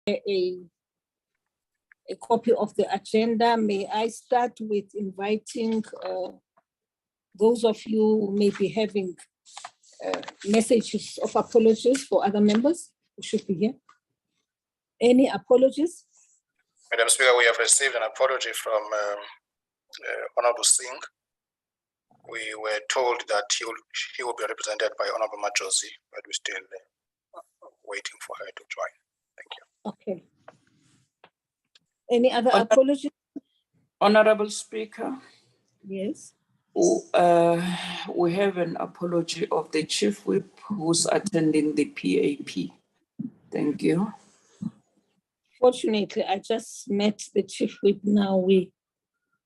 a copy of the agenda. May I start with inviting those of you who may be having messages of apologies for other members who should be here. Any apologies? Madam Speaker, we have received an apology from Honorable Singh. We were told that he will be represented by Honorable Majosi, but we're still waiting for her to join. Thank you. Okay. Any other apologies? Honorable Speaker. Yes. We have an apology of the Chief Whip who's attending the PAP. Thank you. Fortunately, I just met the Chief Whip now.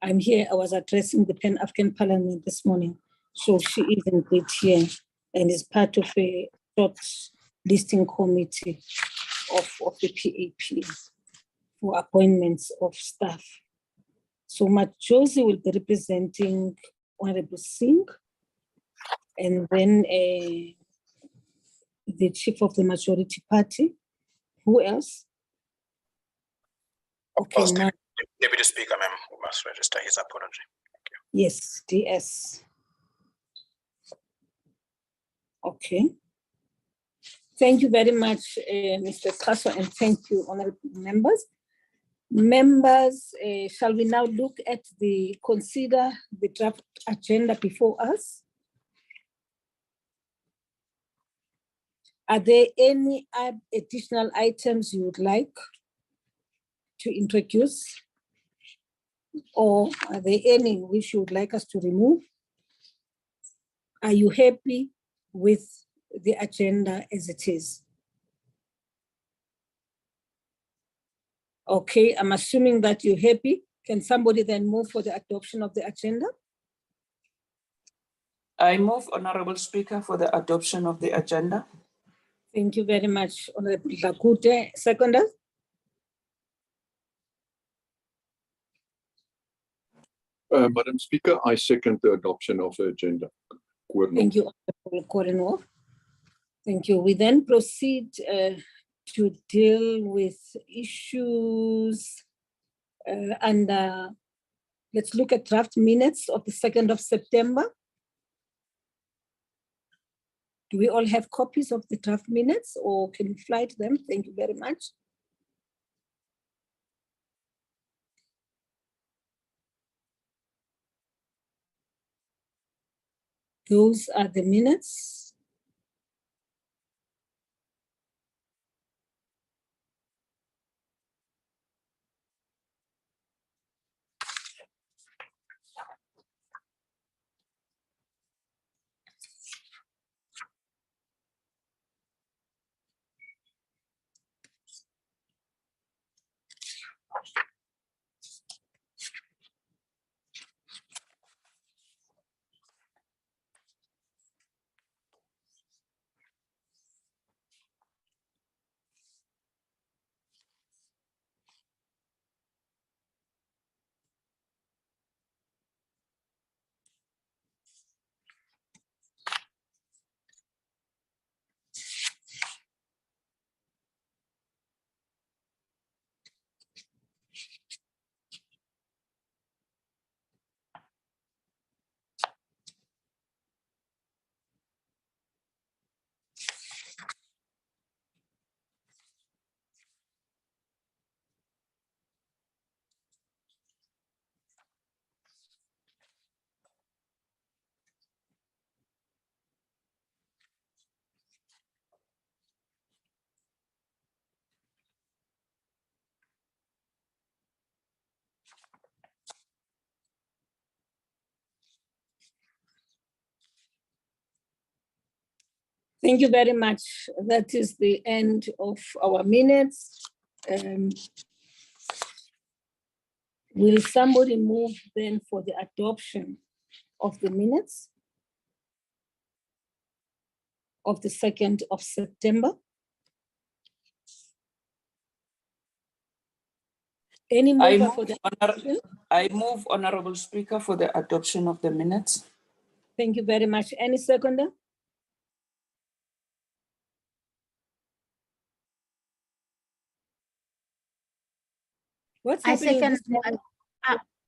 I'm here. I was addressing the Pan-African Parliament this morning. So she is indeed here and is part of a short listing committee of the PAP for appointments of staff. So Majosi will be representing Honorable Singh, and then the chief of the majority party. Who else? Okay, now, Deputy Speaker, ma'am, who must register his apology. Thank you. Yes, DS. Okay. Thank you very much, Mr. Kaso, and thank you, honorable members. Members, shall we now look at consider the draft agenda before us? Are there any additional items you would like to introduce? Or are there any which you would like us to remove? Are you happy with the agenda as it is? Okay, I'm assuming that you're happy. Can somebody then move for the adoption of the agenda? I move, Honorable Speaker, for the adoption of the agenda. Thank you very much, Honorable Lakute. Seconder? Madam Speaker, I second the adoption of the agenda. Thank you, Honorable Korenov. Thank you. We then proceed to deal with issues under, let's look at draft minutes of the 2nd of September. Do we all have copies of the draft minutes or can we fly to them? Thank you very much. Those are the minutes. Thank you very much. That is the end of our minutes. Will somebody move then for the adoption of the minutes of the 2nd of September? Any mover for the adoption? I move, Honorable Speaker, for the adoption of the minutes. Thank you very much. Any seconder? What's I happening second, this morning?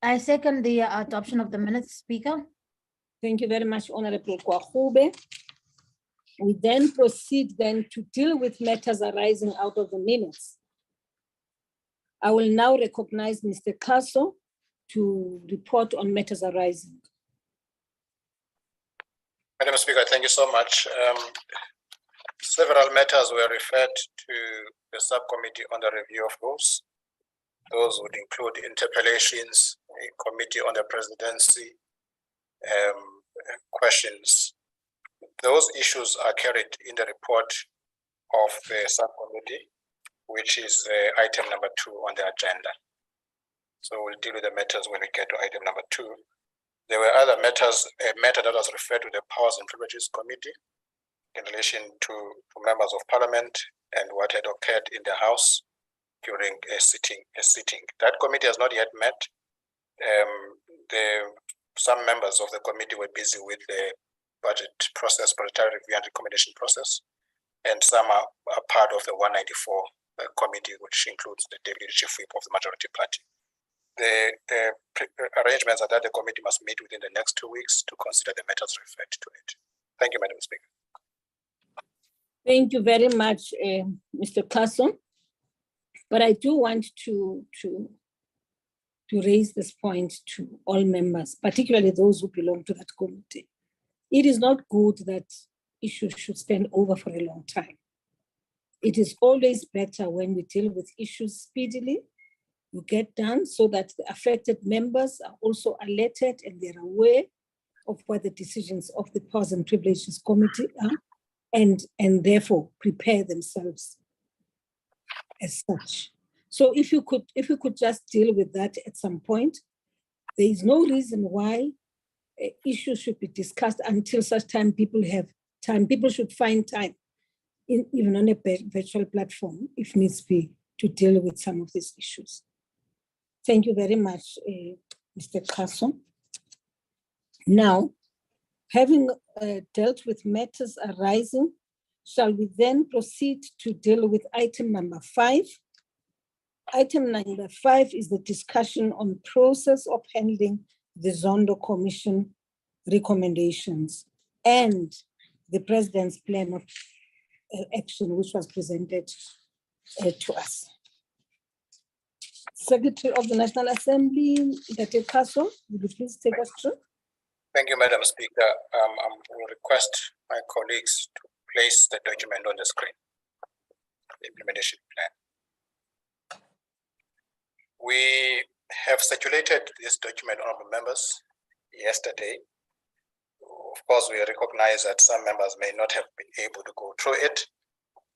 I second the adoption of the minutes, Speaker. Thank you very much, Honorable Kwahube. We then proceed then to deal with matters arising out of the minutes. I will now recognize Mr. Kaso to report on matters arising. Madam Speaker, thank you so much. Several matters were referred to the subcommittee on the review of rules. Those would include interpellations, a committee on the presidency, questions. Those issues are carried in the report of the subcommittee, which is item number 2 on the agenda. So we'll deal with the matters when we get to item number 2. There were other matters, a matter that was referred to the Powers and Privileges Committee in relation to members of parliament and what had occurred in the House during a sitting. That committee has not yet met. Some members of the committee were busy with the budget process, budgetary review and recommendation process, and some are part of the 194 committee, which includes the deputy chief whip of the majority party. The arrangements are that the committee must meet within the next 2 weeks to consider the matters referred to it. Thank you, Madam Speaker. Thank you very much, Mr. Kaso. But I do want to raise this point to all members, particularly those who belong to that committee. It is not good that issues should stand over for a long time. It is always better when we deal with issues speedily, you get done so that the affected members are also alerted and they're aware of what the decisions of the Powers and Privileges Committee are, and therefore prepare themselves as such. So if you could just deal with that at some point, there is no reason why issues should be discussed until such time people have time. People should find time, even on a virtual platform, if needs be, to deal with some of these issues. Thank you very much, Mr. Kaso. Now, having dealt with matters arising, shall we then proceed to deal with item number 5? Item number 5 is the discussion on process of handling the Zondo Commission recommendations and the President's plan of action, which was presented to us. Secretary of the National Assembly, Dr. Kaso, will you please take us through? Thank you, Madam Speaker. I will request my colleagues to place the document on the screen, the implementation plan. We have circulated this document, honorable members, yesterday. Of course, we recognize that some members may not have been able to go through it.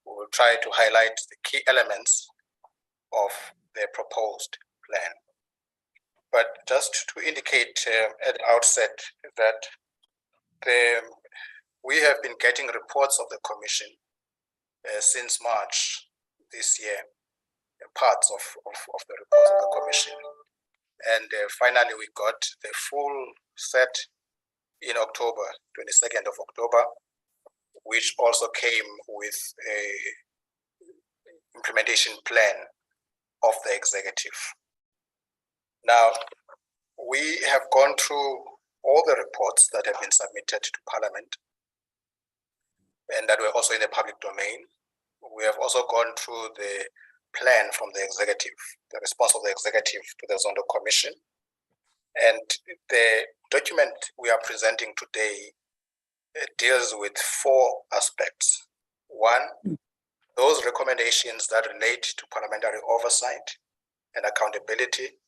We will try to highlight the key elements of the proposed plan. But just to indicate at the outset that we have been getting reports of the Commission since March this year, parts of the reports of the Commission. And finally, we got the full set in October, 22nd of October, which also came with a implementation plan of the executive. Now, we have gone through all the reports that have been submitted to Parliament and that were also in the public domain. We have also gone through the plan from the executive, the response of the executive to the Zondo Commission. And the document we are presenting today deals with 4 aspects. 1, those recommendations that relate to parliamentary oversight and accountability.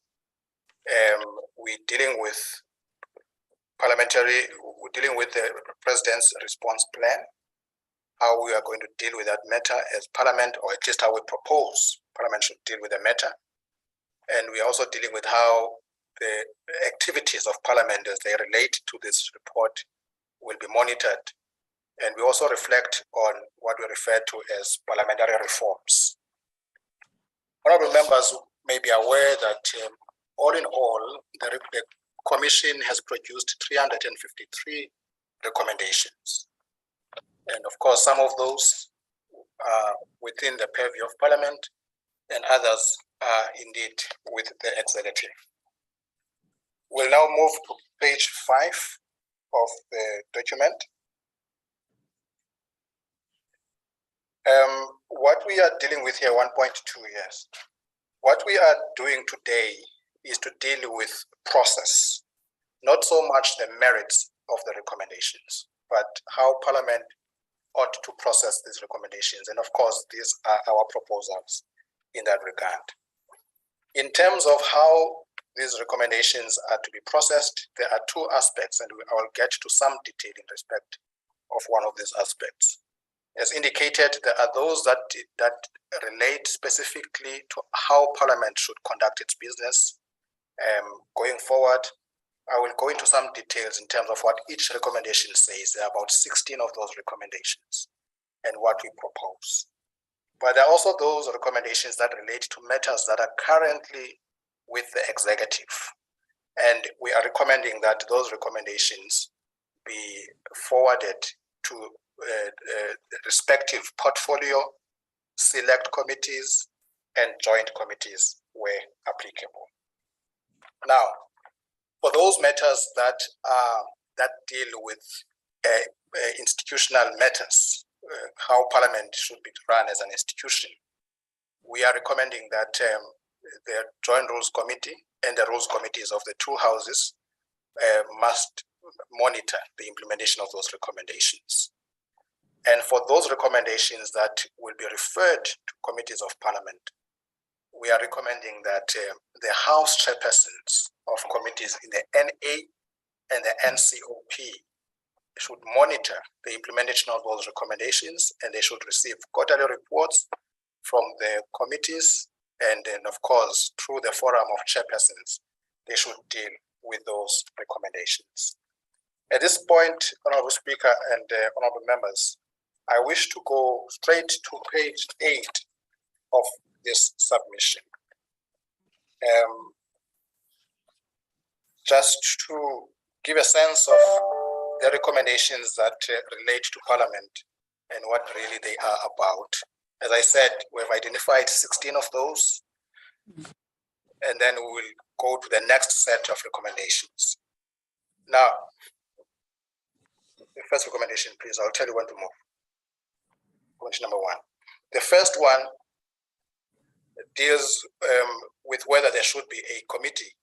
We're dealing with the President's response plan, how we are going to deal with that matter as Parliament, or at least how we propose Parliament should deal with the matter. And we're also dealing with how the activities of Parliament as they relate to this report will be monitored. And we also reflect on what we refer to as parliamentary reforms. Honorable members may be aware that all in all, the Commission has produced 353 recommendations. And of course, some of those are within the purview of Parliament, and others indeed with the executive. We'll now move to page 5 of the document. What we are dealing with here, 1.2 years. What we are doing today is to deal with process, not so much the merits of the recommendations, but how Parliament ought to process these recommendations. And of course, these are our proposals in that regard. In terms of how these recommendations are to be processed, there are two aspects, and I will get to some detail in respect of one of these aspects. As indicated, there are those that relate specifically to how Parliament should conduct its business. Going forward, I will go into some details in terms of what each recommendation says. There are about 16 of those recommendations and what we propose. But there are also those recommendations that relate to matters that are currently with the executive. And we are recommending that those recommendations be forwarded to respective portfolio, select committees, and joint committees where applicable. Now, for those matters that deal with institutional matters, how Parliament should be run as an institution, we are recommending that the Joint Rules Committee and the Rules Committees of the two houses must monitor the implementation of those recommendations. And for those recommendations that will be referred to committees of Parliament, we are recommending that the House chairpersons of committees in the NA and the NCOP should monitor the implementation of those recommendations, and they should receive quarterly reports from the committees, and then of course through the forum of chairpersons they should deal with those recommendations. At this point, Honorable Speaker and honorable members, I wish to go straight to page 8 of this submission. Just to give a sense of the recommendations that relate to Parliament and what really they are about. As I said, we've identified 16 of those, and then we will go to the next set of recommendations. Now, the first recommendation, please, I'll tell you when to move. Recommendation number 1. The first one deals with whether there should be a committee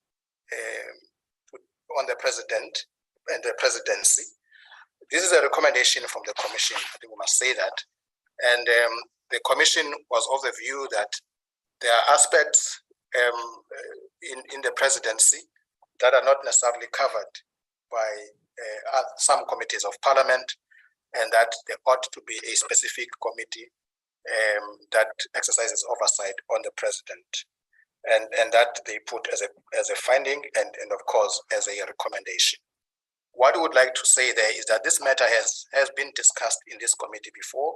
on the president and the presidency. This is a recommendation from the Commission, I think we must say that. And the Commission was of the view that there are aspects in the presidency that are not necessarily covered by some committees of Parliament, and that there ought to be a specific committee that exercises oversight on the president, and that they put as a finding and of course as a recommendation. What we would like to say there is that this matter has been discussed in this committee before,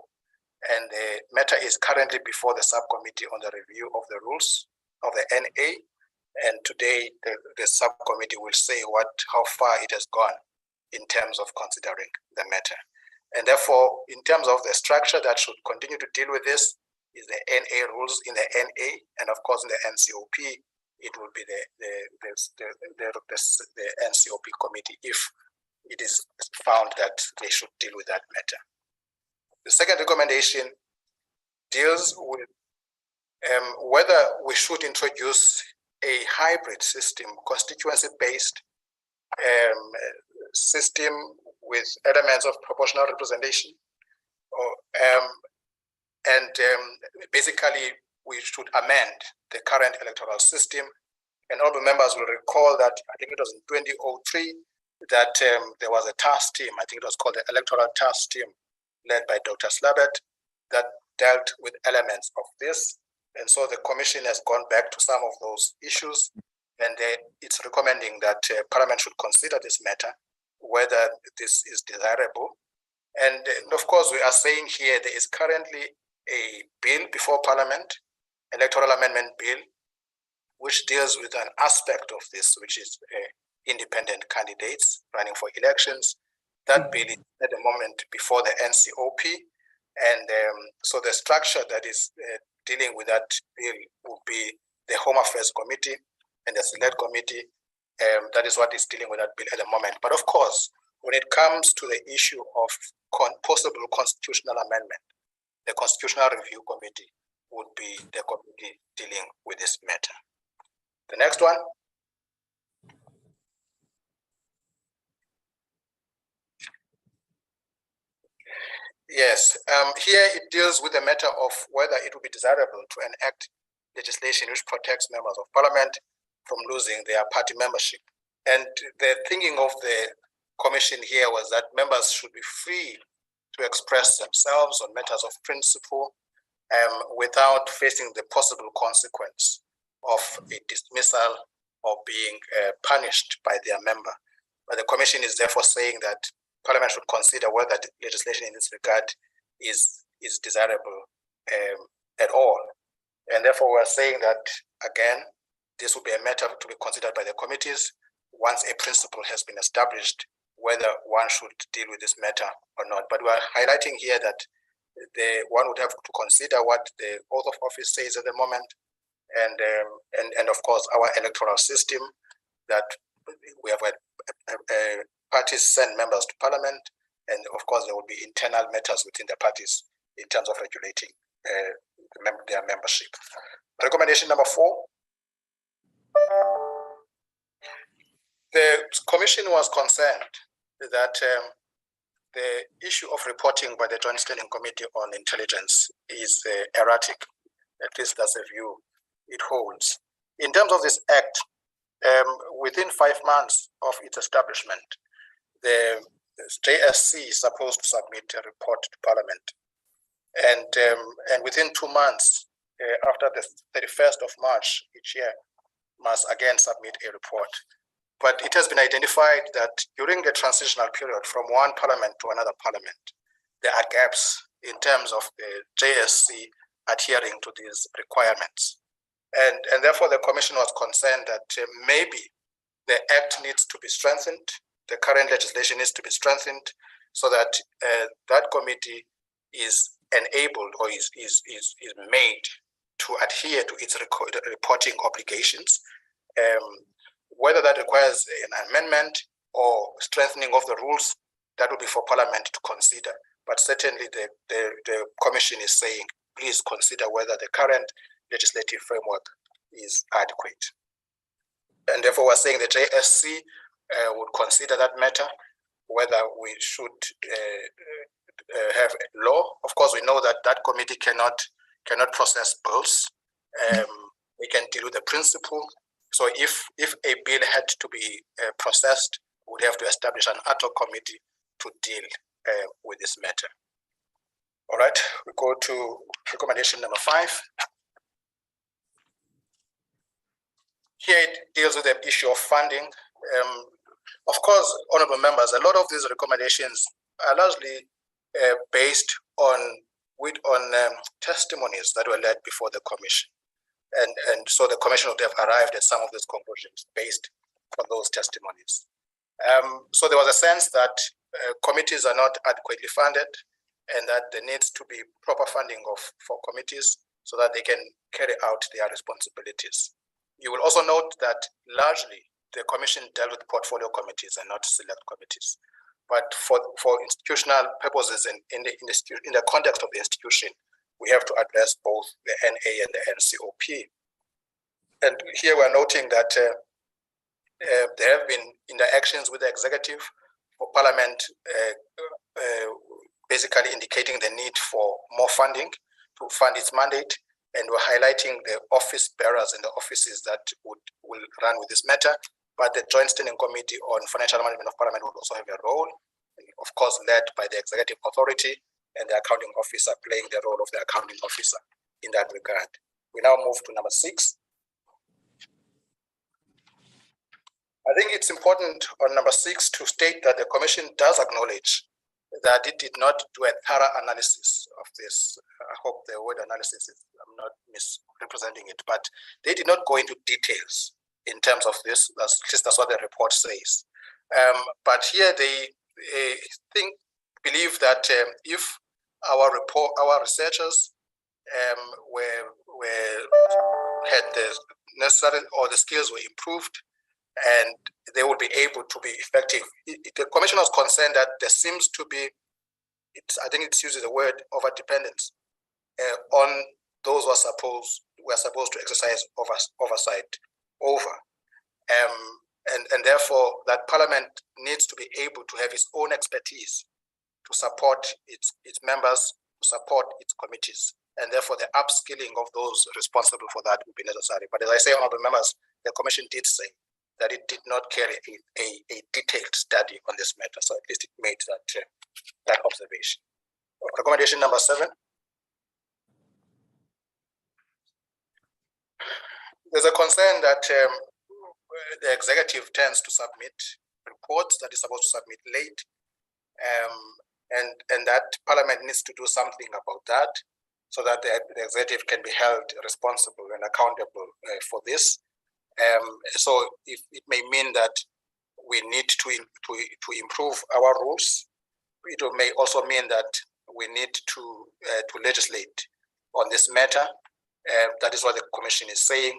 and the matter is currently before the subcommittee on the review of the rules of the NA, and today the subcommittee will say how far it has gone in terms of considering the matter. And therefore, in terms of the structure that should continue to deal with this is the NA rules in the NA, and of course in the NCOP, it will be the NCOP committee if it is found that they should deal with that matter. The second recommendation deals with whether we should introduce a hybrid system, constituency-based system with elements of proportional representation, basically we should amend the current electoral system. And all the members will recall that I think it was in 2003 that there was a task team, I think it was called the Electoral Task Team, led by Dr. Slabert, that dealt with elements of this. And so the Commission has gone back to some of those issues, and it's recommending that Parliament should consider this matter, whether this is desirable. And of course, we are saying here there is currently a bill before Parliament, Electoral Amendment Bill, which deals with an aspect of this, which is independent candidates running for elections. That bill is at the moment before the NCOP. And so the structure that is dealing with that bill will be the Home Affairs Committee and the Select Committee. That is what is dealing with that bill at the moment. But of course, when it comes to the issue of possible constitutional amendment, the Constitutional Review Committee would be the committee dealing with this matter. The next one. Yes, here it deals with the matter of whether it would be desirable to enact legislation which protects members of parliament from losing their party membership. And the thinking of the commission here was that members should be free to express themselves on matters of principle without facing the possible consequence of a dismissal or being punished by their member. But the commission is therefore saying that Parliament should consider whether the legislation in this regard is desirable at all. And therefore, we're saying that, again, this will be a matter to be considered by the committees once a principle has been established, whether one should deal with this matter or not. But we're highlighting here that one would have to consider what the oath of office says at the moment, and of course, our electoral system, that we have parties send members to parliament, and of course there will be internal matters within the parties in terms of regulating their membership. Recommendation number 4. The commission was concerned that the issue of reporting by the Joint Standing Committee on Intelligence is erratic. At least that's a view it holds. In terms of this act, within 5 months of its establishment, the JSC is supposed to submit a report to Parliament, and within 2 months after the 31st of March each year, must again submit a report. But it has been identified that during the transitional period from one parliament to another parliament, there are gaps in terms of the JSC adhering to these requirements. And therefore, the Commission was concerned that maybe the Act needs to be strengthened, the current legislation needs to be strengthened, so that that committee is enabled or is made to adhere to its reporting obligations. Whether that requires an amendment or strengthening of the rules, that will be for Parliament to consider. But certainly the Commission is saying, please consider whether the current legislative framework is adequate. And therefore, we're saying the JSC would consider that matter, whether we should have a law. Of course, we know that that committee cannot process bills. We can deal with the principle. So if a bill had to be processed, we would have to establish an ad hoc committee to deal with this matter. All right, we go to recommendation number 5. Here it deals with the issue of funding. Of course, honorable members, a lot of these recommendations are largely based on testimonies that were led before the Commission. And so the Commission would have arrived at some of these conclusions based on those testimonies. So there was a sense that committees are not adequately funded, and that there needs to be proper funding for committees so that they can carry out their responsibilities. You will also note that largely the Commission dealt with portfolio committees and not select committees. But for institutional purposes and in the context of the institution, we have to address both the NA and the NCOP. And here we're noting that there have been interactions with the executive for Parliament, basically indicating the need for more funding to fund its mandate. And we're highlighting the office bearers and the offices that will run with this matter. But the Joint Standing Committee on Financial Management of Parliament will also have a role, of course, led by the Executive Authority, and the accounting officer playing the role of the accounting officer in that regard. We now move to number 6. I think it's important on number 6 to state that the Commission does acknowledge that it did not do a thorough analysis of this. I hope the word analysis is, I'm not misrepresenting it, but they did not go into details in terms of this. At least that's what the report says. But here they believe that if our researchers were had the necessary or the skills were improved, and they will be able to be effective. The commission was concerned that there seems to be, I think it uses the word overdependence on those who are supposed to exercise oversight over. And therefore, that Parliament needs to be able to have its own expertise to support its members, to support its committees. And therefore, the upskilling of those responsible for that would be necessary. But as I say, honorable members, the commission did say that it did not carry a detailed study on this matter. So at least it made that observation. Recommendation number 7. There's a concern that the executive tends to submit reports that is supposed to submit late, and that Parliament needs to do something about that, so that the executive can be held responsible and accountable for this. So it may mean that we need to improve our rules. It may also mean that we need to legislate on this matter. That is what the Commission is saying,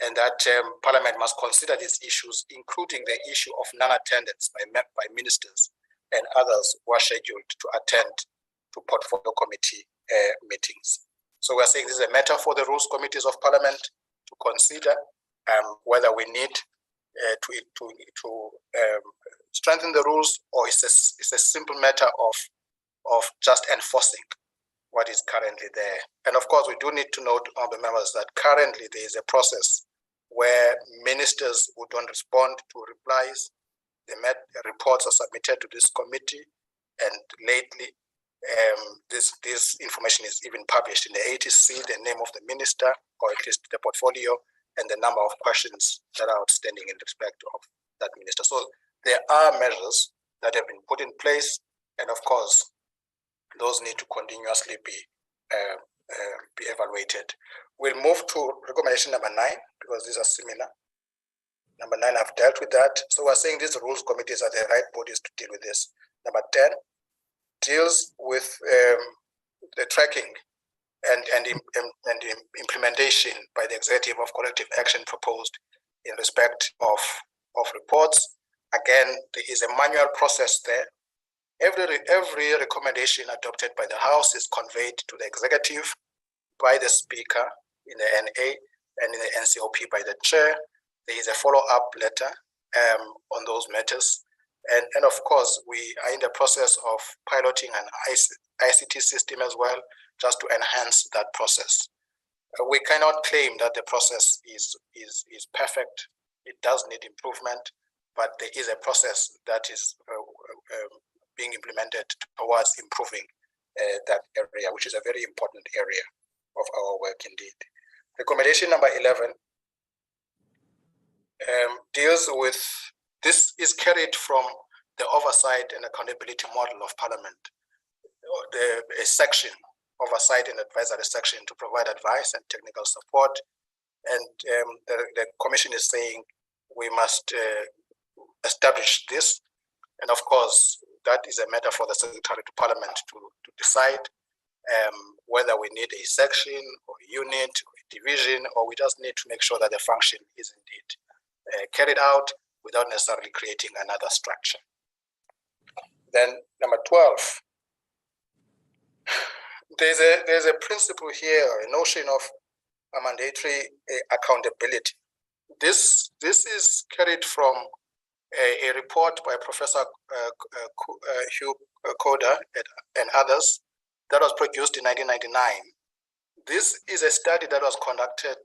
and that Parliament must consider these issues, including the issue of non-attendance by ministers and others who are scheduled to attend to portfolio committee meetings. So we are saying this is a matter for the rules committees of Parliament to consider whether we need to strengthen the rules, or it's a simple matter of just enforcing what is currently there. And of course, we do need to note, honorable members, that currently there is a process where ministers who don't respond to replies, the reports are submitted to this committee, and lately this information is even published in the ATC, the name of the minister, or at least the portfolio, and the number of questions that are outstanding in respect of that minister. So there are measures that have been put in place, and of course, those need to continuously be evaluated. We'll move to recommendation number 9, because these are similar. Number 9, I've dealt with that. So we're saying these rules committees are the right bodies to deal with this. Number 10 deals with the tracking and implementation by the executive of corrective action proposed in respect of reports. Again, there is a manual process there. Every recommendation adopted by the House is conveyed to the executive by the Speaker in the NA, and in the NCOP by the Chair. There is a follow-up letter on those matters. And of course, we are in the process of piloting an ICT system as well, just to enhance that process. We cannot claim that the process is perfect. It does need improvement, but there is a process that is being implemented towards improving that area, which is a very important area of our work indeed. Recommendation number 11 deals with, this is carried from the oversight and accountability model of Parliament, a section, oversight and advisory section, to provide advice and technical support. And the Commission is saying we must establish this. And of course, that is a matter for the Secretary to Parliament to decide whether we need a section or a unit or a division, or we just need to make sure that the function is indeed carried out without necessarily creating another structure. Then number 12, there's a principle here, a notion of a mandatory accountability. This is carried from a report by Professor Hugh Coder and others that was produced in 1999. This is a study that was conducted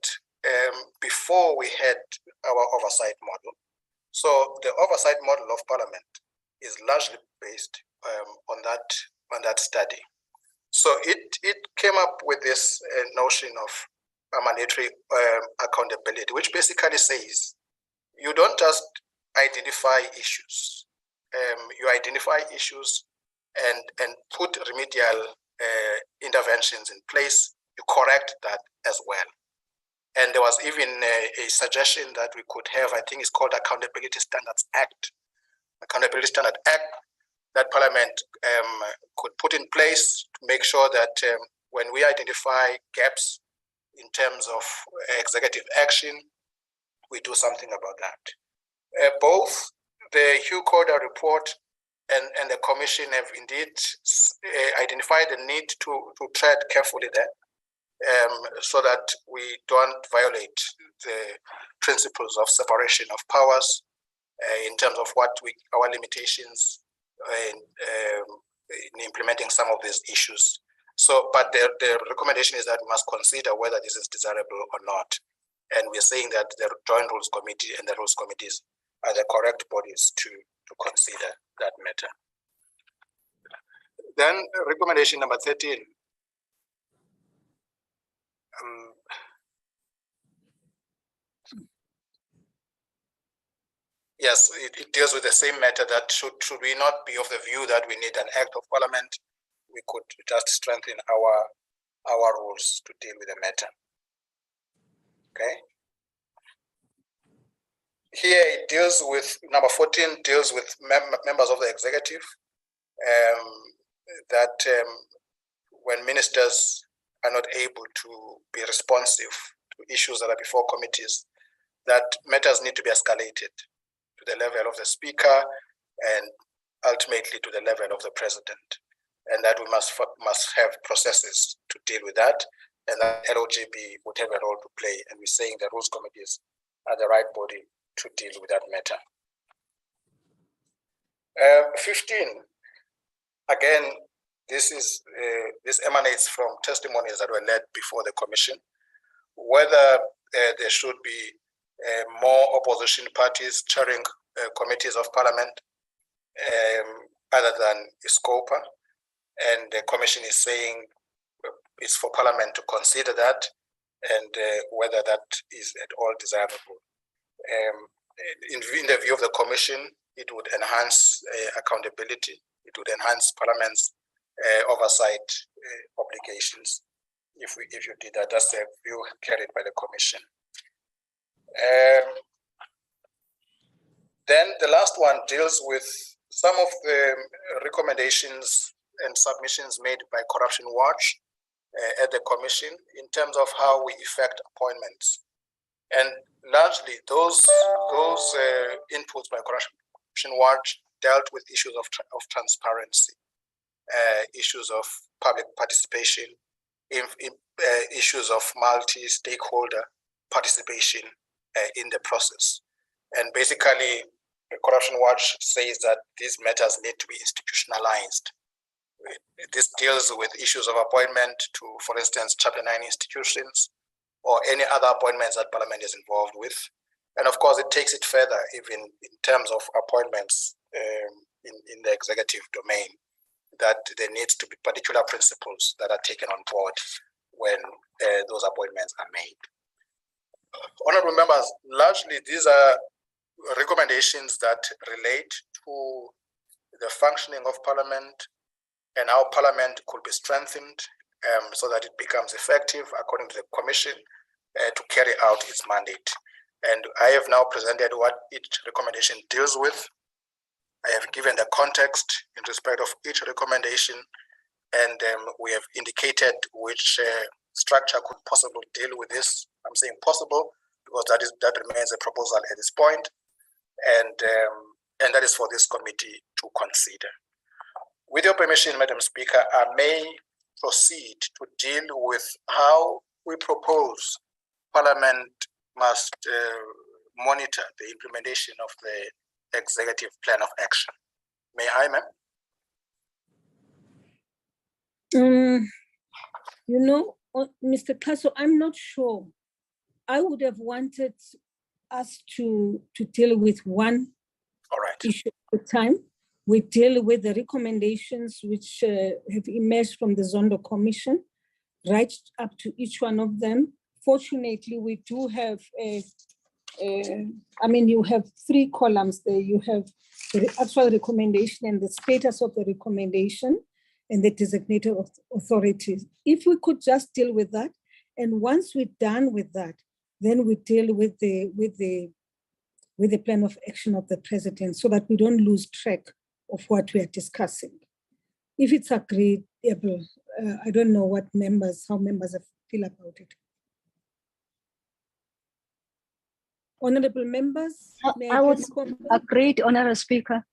before we had our oversight model. So the oversight model of Parliament is largely based on that study. So it came up with this notion of a mandatory accountability, which basically says you don't just identify issues. You identify issues and put remedial interventions in place. You correct that as well. And there was even a suggestion that we could have, I think it's called Accountability Standards Act. Accountability Standard Act that Parliament could put in place to make sure that when we identify gaps in terms of executive action, we do something about that. Both the Hugh Corder report and the commission have indeed identified the need to tread carefully there, so that we don't violate the principles of separation of powers in terms of our limitations in implementing some of these issues. So, but the recommendation is that we must consider whether this is desirable or not. And we're saying that the Joint Rules Committee and the Rules Committees are the correct bodies to consider that matter. Then recommendation number 13. Yes, it deals with the same matter, that should we not be of the view that we need an act of parliament, we could just strengthen our rules to deal with the matter. Okay. Here it deals with, number 14 deals with members of the executive, that when ministers are not able to be responsive to issues that are before committees, that matters need to be escalated to the level of the speaker and ultimately to the level of the president, and that we must have processes to deal with that, and that LOGB would have a role to play. And we're saying the rules committees are the right body to deal with that matter. 15, again, this emanates from testimonies that were led before the commission, whether there should be more opposition parties chairing committees of parliament other than ISCOPA, and the commission is saying it's for parliament to consider that, and whether that is at all desirable. In the view of the commission, it would enhance accountability, it would enhance parliament's oversight obligations if you did that. That's the view carried by the commission. Then the last one deals with some of the recommendations and submissions made by Corruption Watch at the commission in terms of how we effect appointments. And largely those inputs by Corruption Watch dealt with issues of transparency, issues of public participation, issues of multi-stakeholder participation in the process. And basically, Corruption Watch says that these matters need to be institutionalized. This deals with issues of appointment to, for instance, Chapter 9 institutions, or any other appointments that Parliament is involved with. And of course, it takes it further, even in terms of appointments in the executive domain, that there needs to be particular principles that are taken on board when those appointments are made. Honorable members, largely these are recommendations that relate to the functioning of Parliament and how Parliament could be strengthened so that it becomes effective, according to the Commission, to carry out its mandate. And I have now presented what each recommendation deals with. I have given the context in respect of each recommendation, and we have indicated which structure could possibly deal with this. I'm saying possible because that remains a proposal at this point, and that is for this committee to consider. With your permission, Madam Speaker, I may proceed to deal with how we propose Parliament must monitor the implementation of the executive plan of action. May I, ma'am? You know, Mr. Kaso, I'm not sure. I would have wanted us to deal with one issue at a time. We deal with the recommendations which have emerged from the Zondo Commission, right up to each one of them. Fortunately, we do have, you have 3 columns there. You have the actual recommendation and the status of the recommendation and the designated authorities. If we could just deal with that, and once we're done with that, then we deal with the plan of action of the president, so that we don't lose track of what we are discussing. If it's agreeable, I don't know how members feel about it. Honorable members, may I would- please comment? Agreed, Honorable Speaker.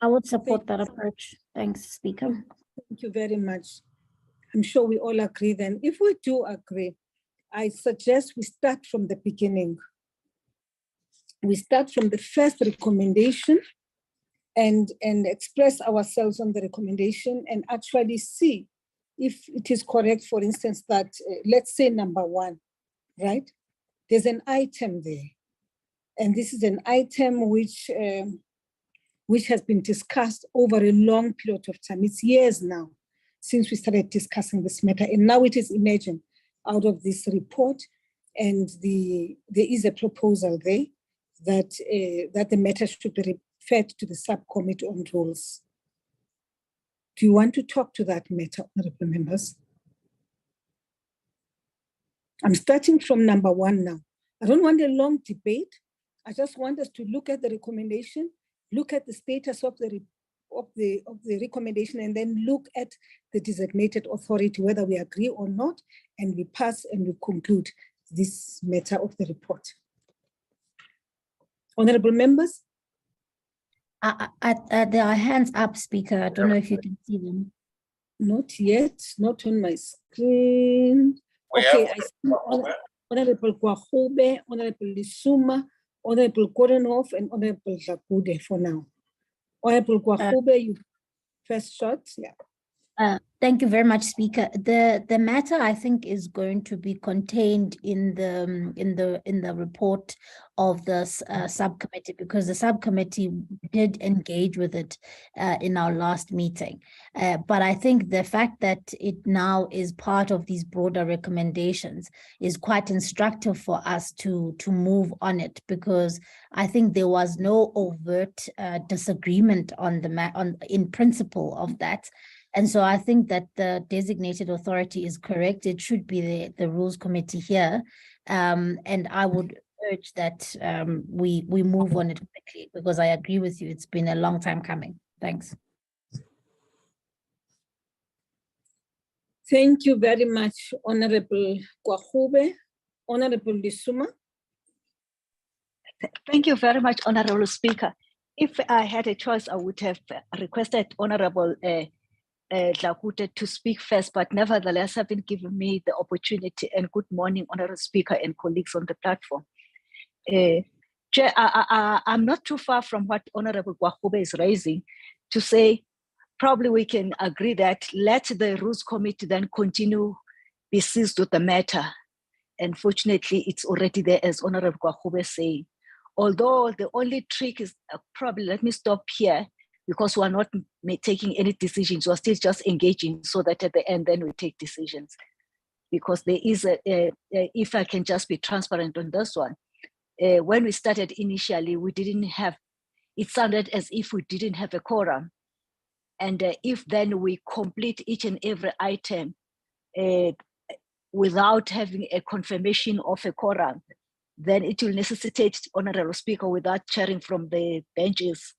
I would support that approach. Thanks, Speaker. Thank you very much. I'm sure we all agree then. If we do agree, I suggest we start from the beginning. We start from the first recommendation and express ourselves on the recommendation and actually see if it is correct, for instance, that let's say number 1, right? There's an item there. And this is an item which has been discussed over a long period of time. It's years now since we started discussing this matter. And now it is emerging out of this report. And there is a proposal there that the matter should be referred to the subcommittee on rules. Do you want to talk to that matter, honorable members? I'm starting from number 1 now. I don't want a long debate. I just want us to look at the recommendation, look at the status of the recommendation, and then look at the designated authority, whether we agree or not, and we pass and we conclude this matter of the report. Honorable members? There are hands up, Speaker. I don't know if you can see them. Not yet, not on my screen. We Okay, have I see Honorable Kwahube, Honorable Lisuma, Honorable Korenhoff, and Honorable Zakude for now. Honorable Kwahube, you first shot, yeah. Thank you very much, Speaker. The matter, I think, is going to be contained in the report of the subcommittee, because the subcommittee did engage with it in our last meeting. But I think the fact that it now is part of these broader recommendations is quite instructive for us to move on it, because I think there was no overt disagreement on in principle of that. And so I think that the designated authority is correct. It should be the Rules Committee here. And I would urge that we move on it quickly, because I agree with you. It's been a long time coming. Thanks. Thank you very much, Honorable Kwahube. Honorable Lisuma. Thank you very much, Honorable Speaker. If I had a choice, I would have requested Honorable Dlakute to speak first, but nevertheless, having given me the opportunity, and good morning, Honorable Speaker and colleagues on the platform. Chair, I'm not too far from what Honorable Kwahube is raising to say, probably we can agree that let the Rules Committee then continue be seized with the matter. And fortunately, it's already there, as Honorable Kwahube is saying. Although the only trick is probably, let me stop here, because we're not taking any decisions, we're still just engaging, so that at the end, then we take decisions. Because there is if I can just be transparent on this one, when we started initially, we didn't have, it sounded as if we didn't have a quorum. And if then we complete each and every item without having a confirmation of a quorum, then it will necessitate, Honorable Speaker, without chairing from the benches,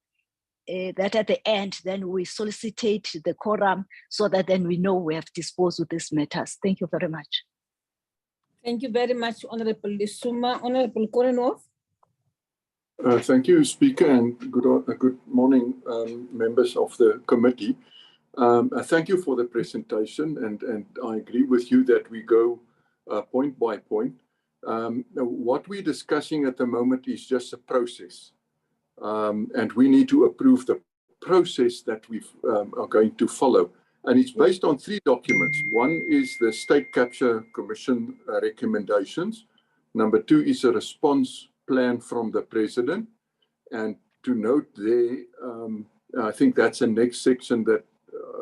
that at the end, then we solicitate the quorum, so that then we know we have disposed of these matters. Thank you very much. Thank you very much, Honorable Lisuma. Honorable Korenhoff. Thank you, Speaker, and good morning, members of the committee. Thank you for the presentation, and I agree with you that we go point by point. What we're discussing at the moment is just a process. And we need to approve the process that we are going to follow. And it's based on 3 documents. One is the State Capture Commission recommendations. Number 2 is a response plan from the President. And to note there, I think that's the next section that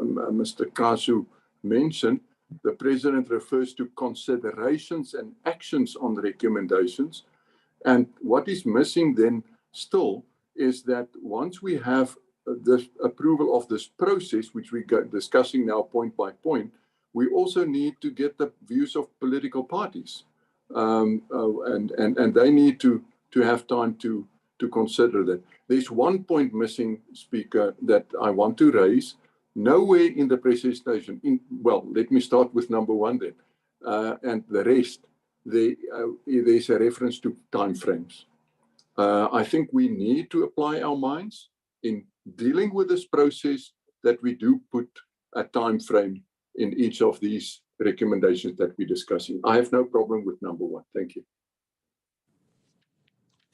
Mr. Kasu mentioned. The President refers to considerations and actions on recommendations. And what is missing then still is that once we have the approval of this process, which we're discussing now point by point, we also need to get the views of political parties. And they need to have time to consider that. There's one point missing, Speaker, that I want to raise. Nowhere in the presentation, well, let me start with number 1 then, and the rest, there's a reference to timeframes. I think we need to apply our minds in dealing with this process, that we do put a time frame in each of these recommendations that we're discussing. I have no problem with number 1. Thank you.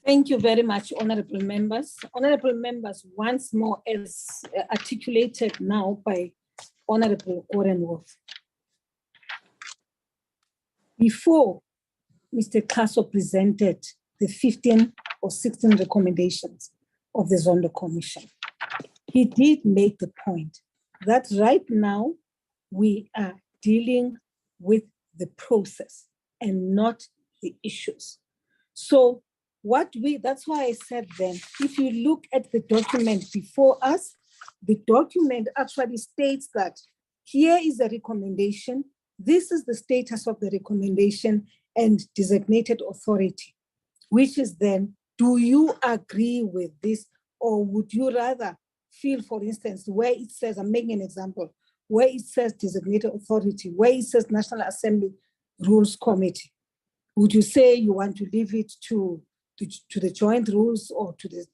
Thank you very much, honorable members. Honorable members, once more, as articulated now by Honorable Korenworth. Before Mr. Kaso presented the 15 or 16 recommendations of the Zondo Commission, he did make the point that right now we are dealing with the process and not the issues. So that's why I said then, if you look at the document before us, the document actually states that here is a recommendation, this is the status of the recommendation and designated authority, which is then, do you agree with this, or would you rather feel, for instance, where it says, I'm making an example, where it says designated authority, where it says National Assembly Rules Committee, would you say you want to leave it to the joint rules, or to the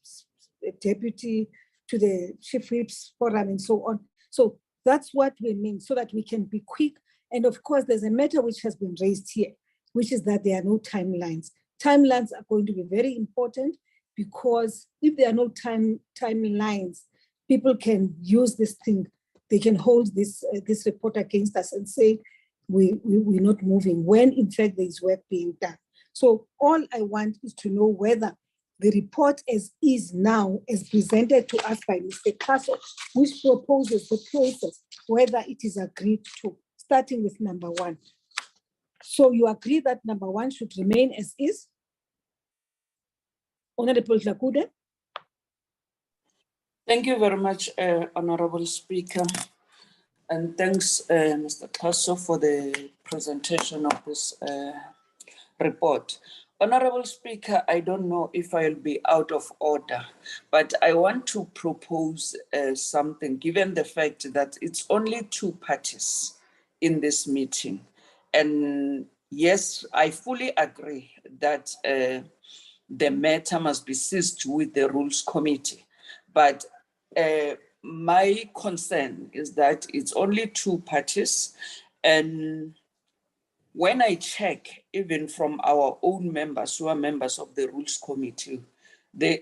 deputy, to the chief whips forum and so on? So that's what we mean, so that we can be quick. And of course, there's a matter which has been raised here, which is that there are no timelines. Timelines are going to be very important, because if there are no timelines, people can use this thing. They can hold this report against us and say, we're not moving, when in fact there is work being done. So all I want is to know whether the report as is now, as presented to us by Mr. Kaso, which proposes the process, whether it is agreed to, starting with number 1. So you agree that number 1 should remain as is? Honorable Dlakude? Thank you very much, Honorable Speaker. And thanks, Mr. Kaso, for the presentation of this report. Honorable Speaker, I don't know if I'll be out of order, but I want to propose something, given the fact that it's only 2 parties in this meeting. And yes, I fully agree that the matter must be seized with the Rules Committee. But my concern is that it's only 2 parties. And when I check, even from our own members who are members of the Rules Committee,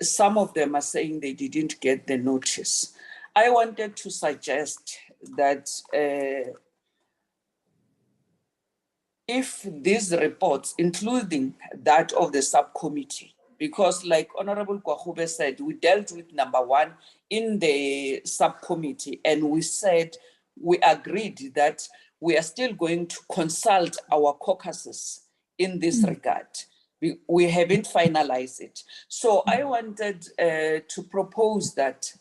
some of them are saying they didn't get the notice. I wanted to suggest that if these reports, including that of the subcommittee, because like Honorable Kwahube said, we dealt with number 1 in the subcommittee, and we said, we agreed that we are still going to consult our caucuses in this regard. We haven't finalized it. So I wanted to propose that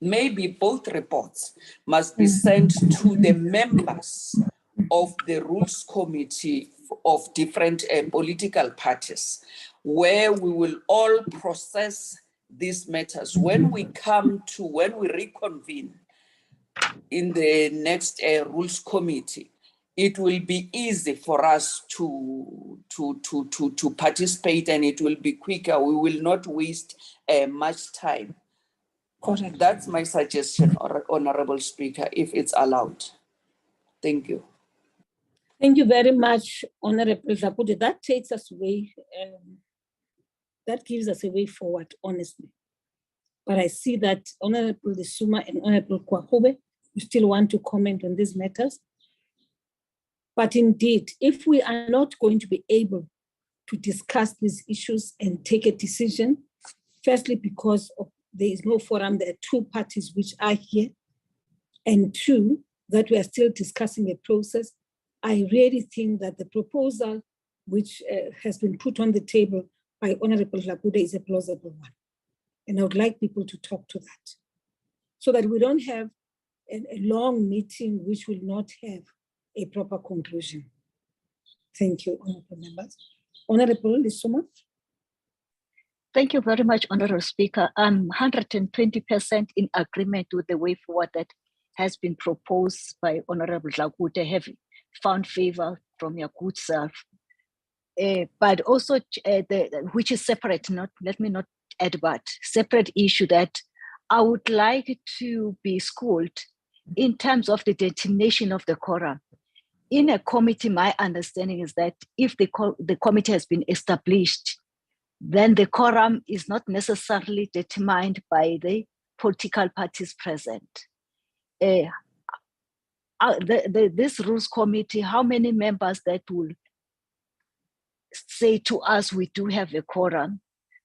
maybe both reports must be sent to the members of the Rules Committee of different political parties, where we will all process these matters. When we reconvene in the next Rules Committee, it will be easy for us to participate, and it will be quicker. We will not waste much time. Correct. That's my suggestion, Honorable Speaker, if it's allowed. Thank you. Thank you very much, Honorable Dlakude. That takes us away, that gives us a way forward, honestly. But I see that Honorable Lisuma and Honorable Kwahube, you still want to comment on these matters. But indeed, if we are not going to be able to discuss these issues and take a decision, firstly, because there is no forum, there are 2 parties which are here, and 2, that we are still discussing a process, I really think that the proposal which has been put on the table by Honorable Dlakude is a plausible one. And I would like people to talk to that, so that we don't have a long meeting which will not have a proper conclusion. Thank you, honorable members. Honorable Lisuma. Thank you very much, Honorable Speaker. I'm 120% in agreement with the way forward that has been proposed by Honorable Dlakude, having found favor from your good self. but also which is separate, let me not add, but separate issue that I would like to be schooled in terms of the determination of the quorum. In a committee, my understanding is that if the committee has been established, then the quorum is not necessarily determined by the political parties present. This rules committee, how many members that will say to us we do have a quorum?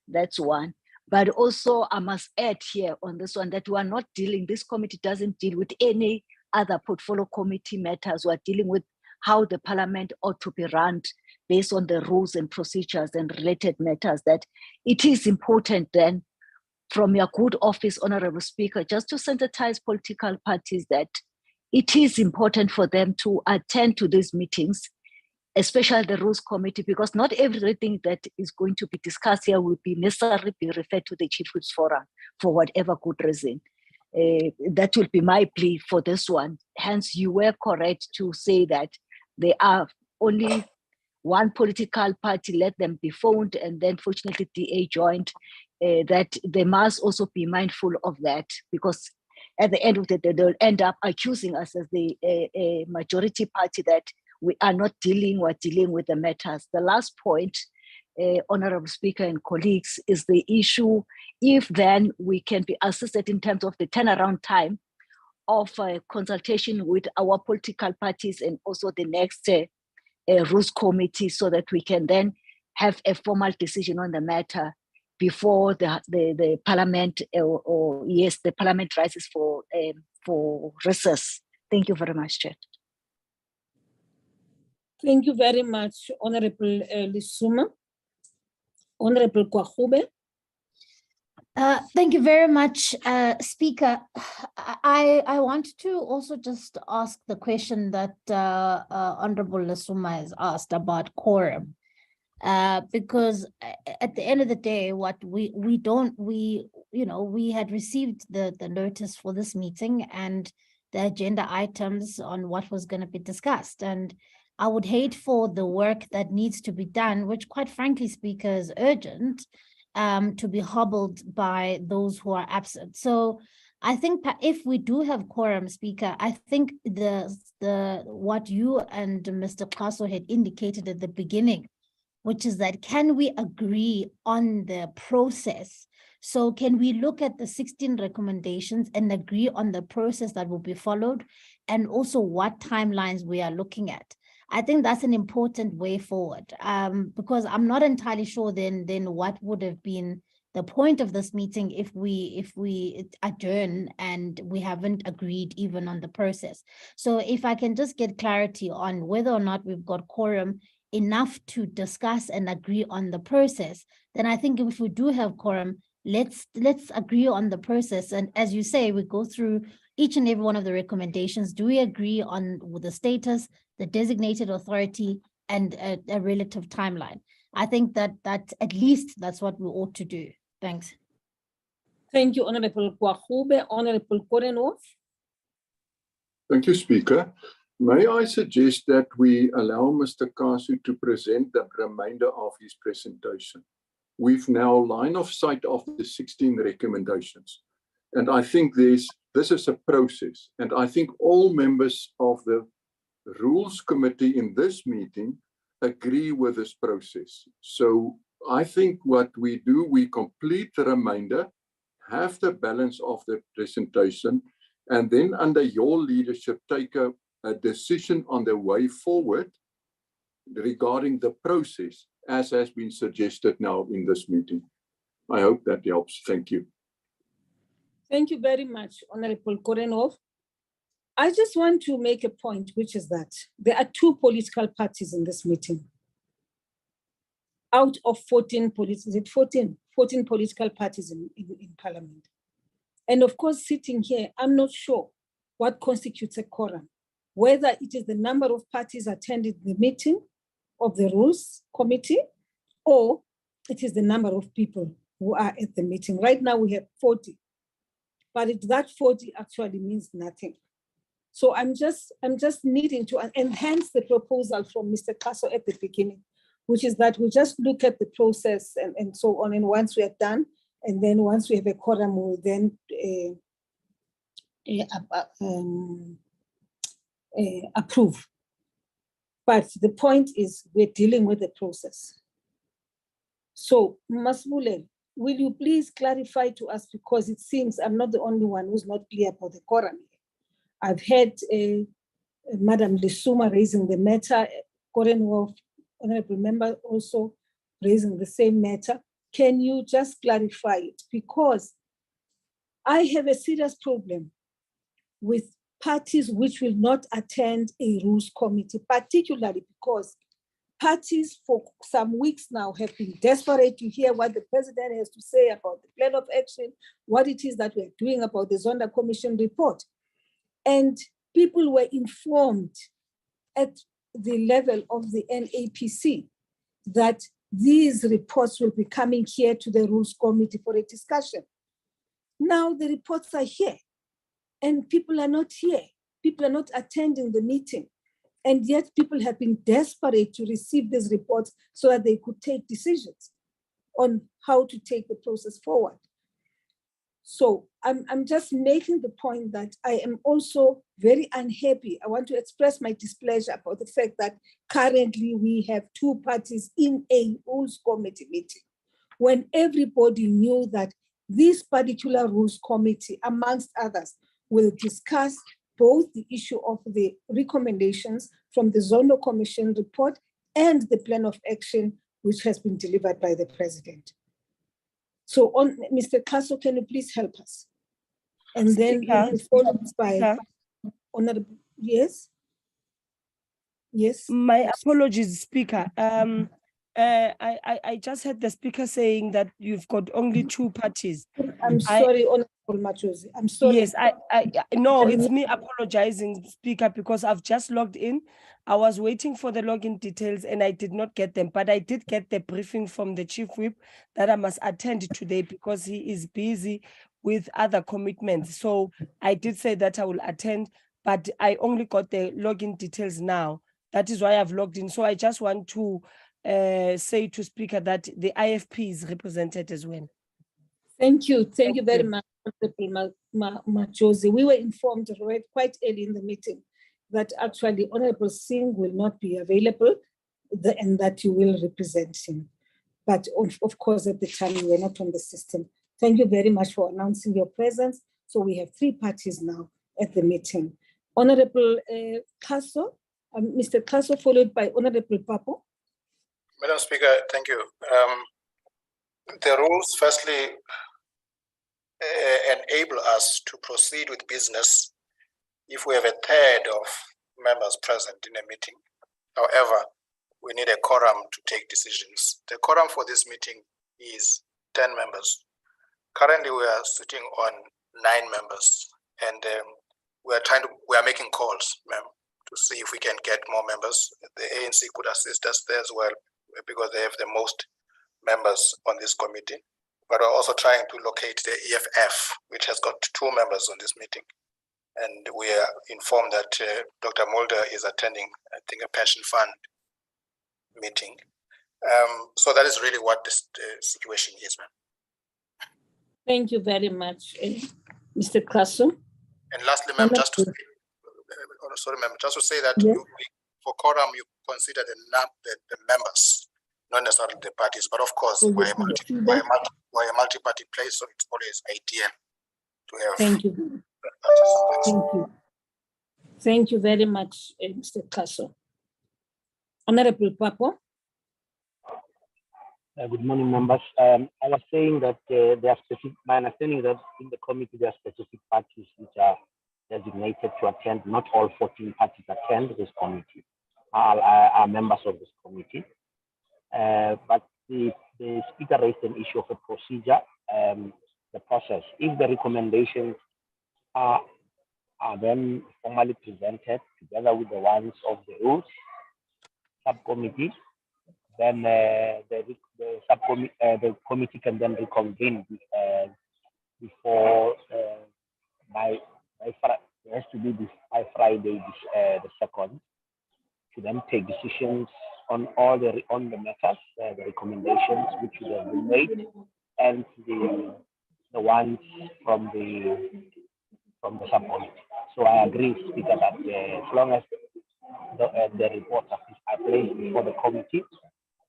That's one. But also I must add here on this one that we are not dealing, this committee doesn't deal with any other portfolio committee matters. We're dealing with how the parliament ought to be run based on the rules and procedures and related matters, that it is important then from your good office, Honorable Speaker, just to sensitize political parties that it is important for them to attend to these meetings, especially the rules committee, because not everything that is going to be discussed here will be necessarily be referred to the Chief Whip's Forum for whatever good reason. That will be my plea for this one. Hence, you were correct to say that there are only one political party, let them be phoned, and then fortunately DA joined, that they must also be mindful of that, because at the end of the day, they'll end up accusing us as the majority party that we are not dealing, we're dealing with the matters. The last point, Honorable Speaker and colleagues, is the issue if then we can be assisted in terms of the turnaround time of consultation with our political parties and also the next rules committee, so that we can then have a formal decision on the matter before the parliament the parliament rises for recess. Thank you very much, Chair. Thank you very much, Honorable Lisuma. Honorable Kwahube. Thank you very much, Speaker. I want to also just ask the question that Honorable Lisuma has asked about quorum, because at the end of the day, what we had received the notice for this meeting and the agenda items on what was going to be discussed, and I would hate for the work that needs to be done, which quite frankly, Speaker, is urgent, to be hobbled by those who are absent. So I think that if we do have quorum, Speaker, I think what you and Mr. Kaso had indicated at the beginning, which is that can we agree on the process? So can we look at the 16 recommendations and agree on the process that will be followed, and also what timelines we are looking at? I think that's an important way forward, because I'm not entirely sure then what would have been the point of this meeting if we adjourn and we haven't agreed even on the process. So if I can just get clarity on whether or not we've got quorum enough to discuss and agree on the process, then I think if we do have quorum, let's agree on the process. And as you say, we go through each and every one of the recommendations. Do we agree on the status, the designated authority, and a relative timeline? I think that at least that's what we ought to do. Thanks. Thank you, Honorable Kwahube. Honorable Korenhoff. Thank you, Speaker. May I suggest that we allow Mr. Kasu to present the remainder of his presentation? We've now line of sight of the 16 recommendations. And I think this is a process. And I think all members of the Rules Committee in this meeting agree with this process. So I think what we do, we complete the remainder, have the balance of the presentation, and then under your leadership, take a decision on the way forward regarding the process, as has been suggested now in this meeting. I hope that helps. Thank you. Thank you very much, Honorable Korenhoff. I just want to make a point, which is that there are 2 political parties in this meeting. Out of 14 political parties in Parliament. And of course, sitting here, I'm not sure what constitutes a quorum, whether it is the number of parties attending the meeting of the Rules Committee, or it is the number of people who are at the meeting. Right now we have 40, but that 40 actually means nothing. So I'm just needing to enhance the proposal from Mr. Kaso at the beginning, which is that we just look at the process and so on. And once we are done, and then once we have a quorum, we'll then approve. But the point is, we're dealing with the process. So, Masmule, will you please clarify to us, because it seems I'm not the only one who's not clear about the quorum. I've had Madam Lisuma raising the matter, Korenwolf, honorable member, also raising the same matter. Can you just clarify it? Because I have a serious problem with parties which will not attend a rules committee, particularly because parties for some weeks now have been desperate to hear what the president has to say about the plan of action, what it is that we're doing about the Zonda Commission report. And people were informed at the level of the NAPC that these reports will be coming here to the Rules Committee for a discussion. Now the reports are here and people are not here. People are not attending the meeting. And yet people have been desperate to receive these reports so that they could take decisions on how to take the process forward. So I'm just making the point that I am also very unhappy. I want to express my displeasure about the fact that currently we have two parties in a rules committee meeting, when everybody knew that this particular rules committee, amongst others, will discuss both the issue of the recommendations from the Zondo Commission report and the plan of action, which has been delivered by the president. So, on Mr. Kaso, can you please help us? And then we'll be followed by Honorable. Yes. Yes. My apologies, Speaker. I just heard the Speaker saying that you've got only two parties. I'm sorry, Honorable Machozi. I'm sorry. Yes, no, it's me apologizing, Speaker, because I've just logged in. I was waiting for the login details and I did not get them, but I did get the briefing from the Chief Whip that I must attend today because he is busy with other commitments. So I did say that I will attend, but I only got the login details now. That is why I've logged in. So I just want to say to Speaker that the IFP is represented as well. Thank you. Thank you very much, Honorable Machozi. We were informed quite early in the meeting that actually Honorable Singh will not be available and that you will represent him. But of course, at the time, you were not on the system. Thank you very much for announcing your presence. So we have three parties now at the meeting. Honorable Kaso, Mr. Kaso, followed by Honorable Papo. Madam Speaker, thank you. The rules firstly enable us to proceed with business if we have a third of members present in a meeting. However, we need a quorum to take decisions. The quorum for this meeting is 10 members. Currently, we are sitting on 9 members, and we are making calls, ma'am, to see if we can get more members. The ANC could assist us there as well because they have the most members on this committee. But we're also trying to locate the EFF, which has got 2 members on this meeting. And we are informed that Dr. Mulder is attending, I think, a pension fund meeting. So that is really what this situation is, ma'am. Thank you very much, Mr. Kaso. And lastly, ma'am, just to say that Yes. for quorum, you consider the members, not necessarily the parties, but of course, Oh, we're yes, a multi-party place, so it's always ideal to have. Thank you. Thank you. Thank you very much, Mr. Kaso. Honorable Papo. Good morning, members. I was saying that there are specific, my understanding that in the committee there are specific parties which are designated to attend. Not all 14 parties attend this committee, are members of this committee. But the Speaker raised an issue of a procedure, the process. If the recommendations are then formally presented together with the ones of the rules subcommittee, then the committee can then reconvene before by Friday. It has to be by Friday, the 2nd, to then take decisions on on the matters, the recommendations which would have been made, and the ones from the subcommittee. So I agree, Speaker, that as long as the reports are placed before the committee,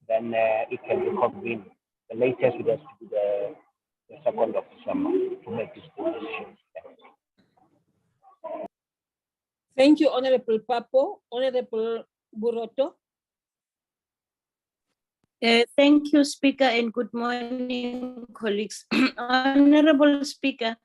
then it can be convened. The latest would have to be the 2nd of December to make this decision. Thank you, Honorable Papo. Honorable Buroto. Thank you, Speaker, and good morning, colleagues. Honorable Speaker,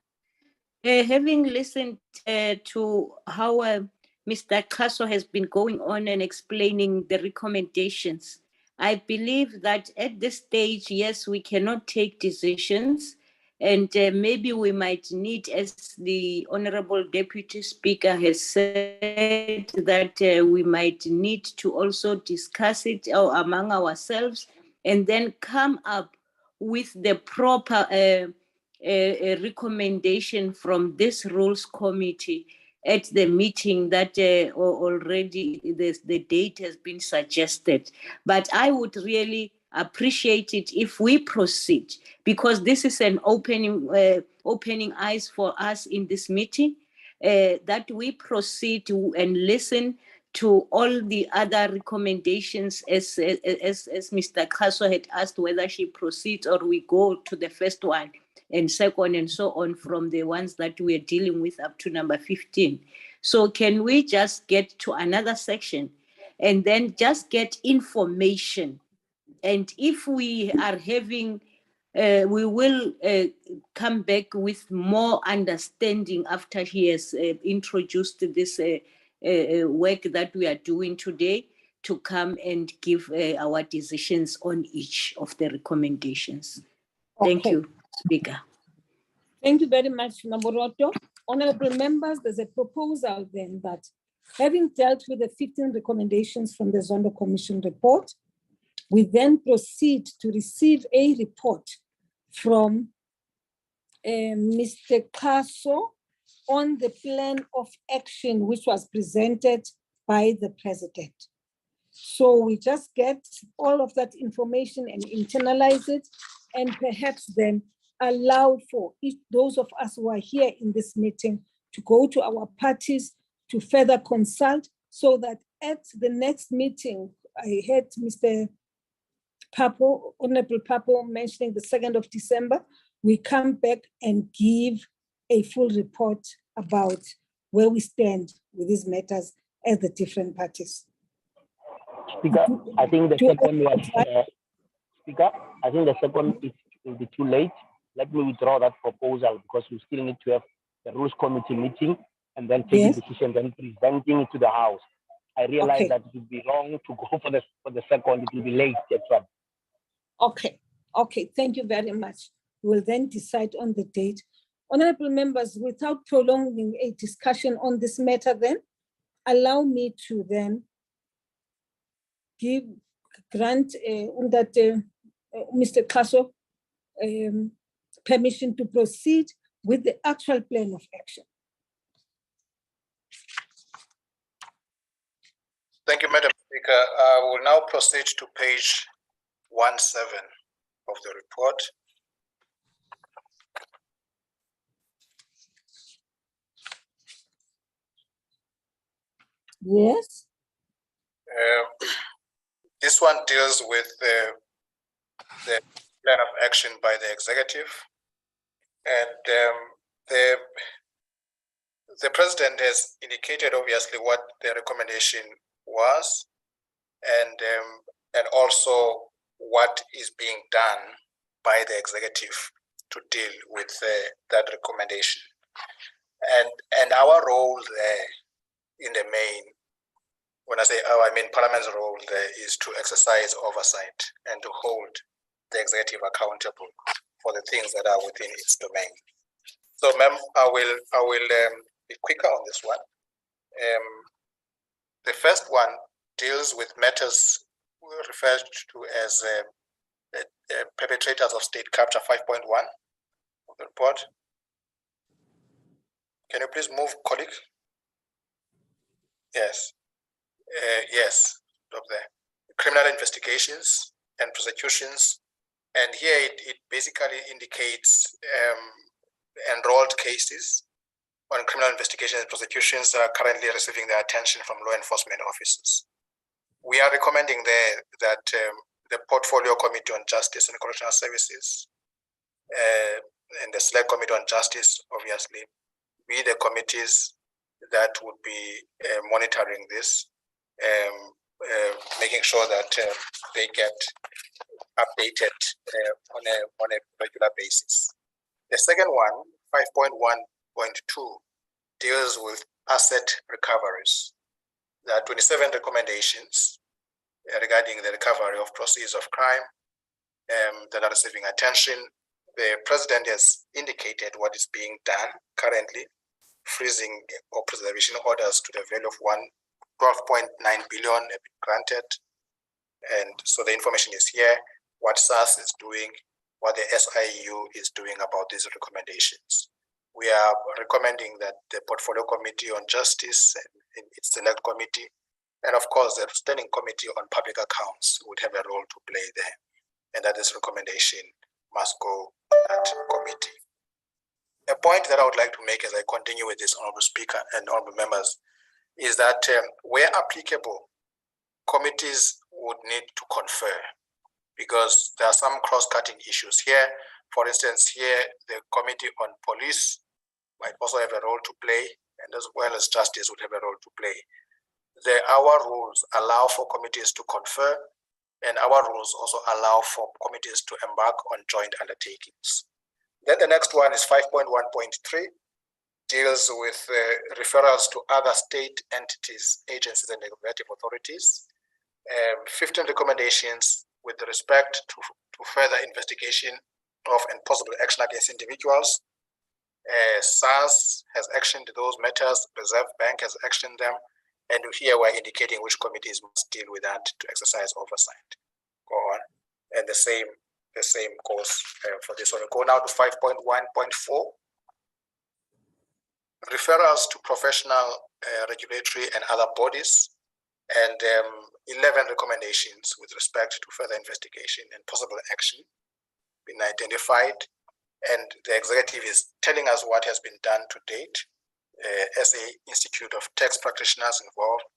having listened to how Mr. Kaso has been going on and explaining the recommendations, I believe that at this stage, yes, we cannot take decisions, and maybe we might need, as the Honorable Deputy Speaker has said, that we might need to also discuss it among ourselves and then come up with the proper a recommendation from this rules committee at the meeting that already the date has been suggested. But I would really appreciate it if we proceed, because this is an opening eyes for us in this meeting, that we proceed and listen to all the other recommendations as Mr. Kaso had asked whether she proceeds or we go to the first one and second and so on from the ones that we are dealing with up to number 15. So can we just get to another section and then just get information? And if we are having, we will come back with more understanding after he has introduced this work that we are doing today, to come and give our decisions on each of the recommendations. Thank you, Speaker. Thank you very much, Naboroto. Honorable members, there's a proposal then that, having dealt with the 15 recommendations from the Zondo Commission report, we then proceed to receive a report from Mr. Kaso on the plan of action which was presented by the president. So we just get all of that information and internalize it, and perhaps then allow for those of us who are here in this meeting to go to our parties to further consult, so that at the next meeting, I heard Mr. Papo, Honorable Papo mentioning the 2nd of December, we come back and give a full report about where we stand with these matters as the different parties. Speaker, I think the second was, Speaker, I think the second will be too late. Let me withdraw that proposal, because we still need to have the rules committee meeting and then take a decision, then presenting it to the House. I realize that it would be wrong to go for the second. It will be late. That's right. Okay, thank you very much. We will then decide on the date. Honorable members, without prolonging a discussion on this matter then, allow me to then grant Mr. Kaso permission to proceed with the actual plan of action. Thank you, Madam Speaker. I will now proceed to page 17 of the report. Yes. This one deals with the plan of action by the executive, and the president has indicated obviously what the recommendation was, and also what is being done by the executive to deal with that recommendation, and our role there in the main. When I say our, I mean Parliament's role there is to exercise oversight and to hold the executive accountable for the things that are within its domain. So, ma'am, I will be quicker on this one. The first one deals with matters referred to as perpetrators of state capture 5.1 of the report. Can you please move, colleague? Yes. Yes, up there. criminal investigations and prosecutions. And here it basically indicates enrolled cases on criminal investigations and prosecutions that are currently receiving their attention from law enforcement officers. We are recommending there that the Portfolio Committee on Justice and Correctional Services and the Select Committee on Justice, obviously, be the committees that would be monitoring this, making sure that they get updated on a regular basis. The second one, 5.1.2, deals with asset recoveries. There are 27 recommendations regarding the recovery of proceeds of crime that are receiving attention. The president has indicated what is being done currently, freezing or preservation orders to the value of 12.9 billion have been granted. And so the information is here, what SAS is doing, what the SIU is doing about these recommendations. We are recommending that the Portfolio Committee on Justice and its Select Committee, and of course the Standing Committee on Public Accounts would have a role to play there, and that this recommendation must go to that committee. A point that I would like to make as I continue with this, Honorable Speaker and Honorable Members, is that where applicable, committees would need to confer, because there are some cross-cutting issues here. For instance, here, the Committee on Police might also have a role to play, and as well as Justice would have a role to play. Our rules allow for committees to confer, and our rules also allow for committees to embark on joint undertakings. Then the next one is 5.1.3, deals with referrals to other state entities, agencies, and executive authorities. 15 recommendations with respect to further investigation of and possible action against individuals. SARS has actioned those matters, Reserve Bank has actioned them, and here we're indicating which committees must deal with that to exercise oversight. Go on. And the same goes for this one. We go now to 5.1.4. Referrals to professional, regulatory, and other bodies, and 11 recommendations with respect to further investigation and possible action been identified. And the executive is telling us what has been done to date. SA Institute of Tax Practitioners involved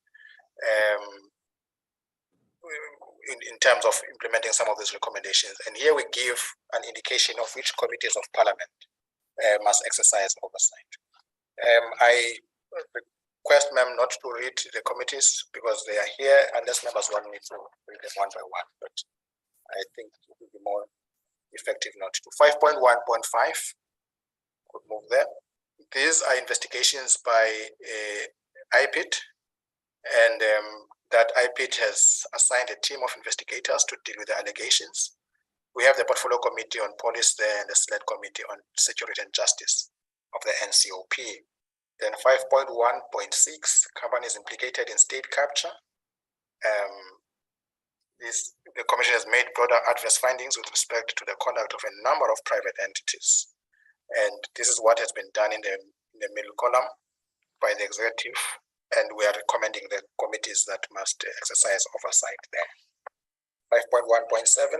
in terms of implementing some of these recommendations. And here we give an indication of which committees of parliament must exercise oversight. I request ma'am not to read the committees because they are here, unless members want me to read them one by one, but I think it would be more effective not to. 5.1.5, could move there. These are investigations by IPIT, and that IPIT has assigned a team of investigators to deal with the allegations. We have the Portfolio Committee on Police there and the Select Committee on Security and Justice of the NCOP. Then 5.1.6, companies implicated in state capture. The Commission has made broader adverse findings with respect to the conduct of a number of private entities. And this is what has been done in the middle column by the executive, and we are recommending the committees that must exercise oversight there. 5.1.7,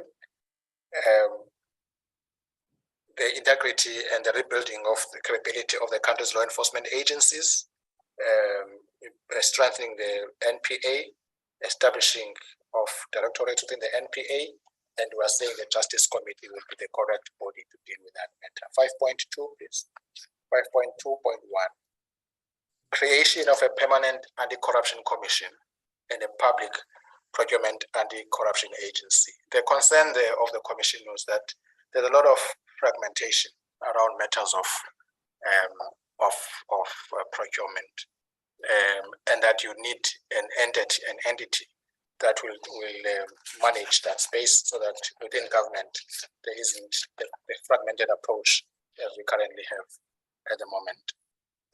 the integrity and the rebuilding of the credibility of the country's law enforcement agencies, strengthening the NPA, establishing of directorates within the NPA, and we are saying the Justice Committee will be the correct body to deal with that matter. 5.2 is 5.2.1, creation of a permanent anti-corruption commission and a public procurement anti-corruption agency. The concern there of the commission was that there's a lot of fragmentation around matters of procurement, and that you need an entity that will manage that space, so that within government there isn't the fragmented approach as we currently have at the moment.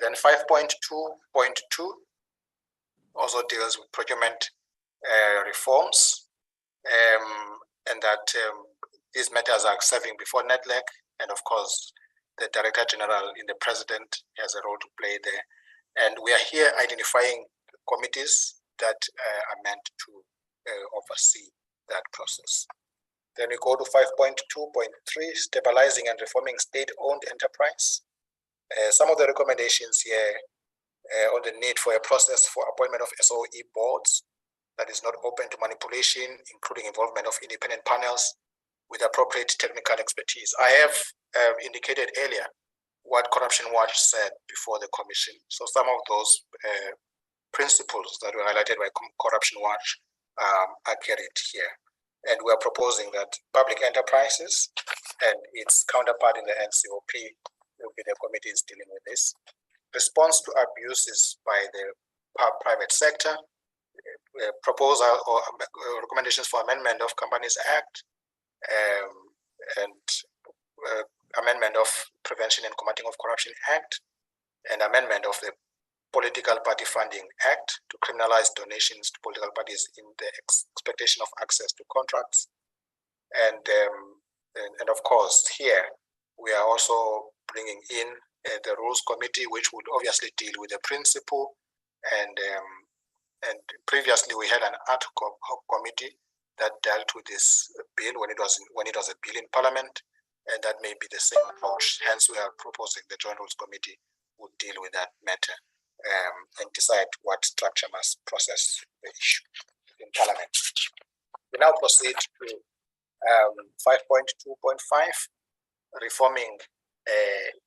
Then 5.2.2 also deals with procurement reforms, and that these matters are serving before NEDLAC, and of course the Director General in the President has a role to play there. And we are here identifying committees that are meant to oversee that process. Then we go to 5.2.3, stabilizing and reforming state-owned enterprise. Some of the recommendations here on the need for a process for appointment of SOE boards that is not open to manipulation, including involvement of independent panels with appropriate technical expertise. I have indicated earlier what Corruption Watch said before the commission. So some of those principles that were highlighted by Corruption Watch are carried here. And we are proposing that public enterprises and its counterpart in the NCOP will be the committees dealing with this. Response to abuses by the private sector, proposal or recommendations for amendment of Companies Act, and amendment of Prevention and Combating of Corruption Act, and amendment of the Political Party Funding Act to criminalize donations to political parties in the expectation of access to contracts. And of course, here we are also bringing in the Rules Committee, which would obviously deal with the principle. And previously we had an ad hoc committee that dealt with this bill when it was a bill in Parliament, and that may be the same approach. Hence, we are proposing the Joint Rules Committee would deal with that matter and decide what structure must process the issue in Parliament. We now proceed to 5.2.5, reforming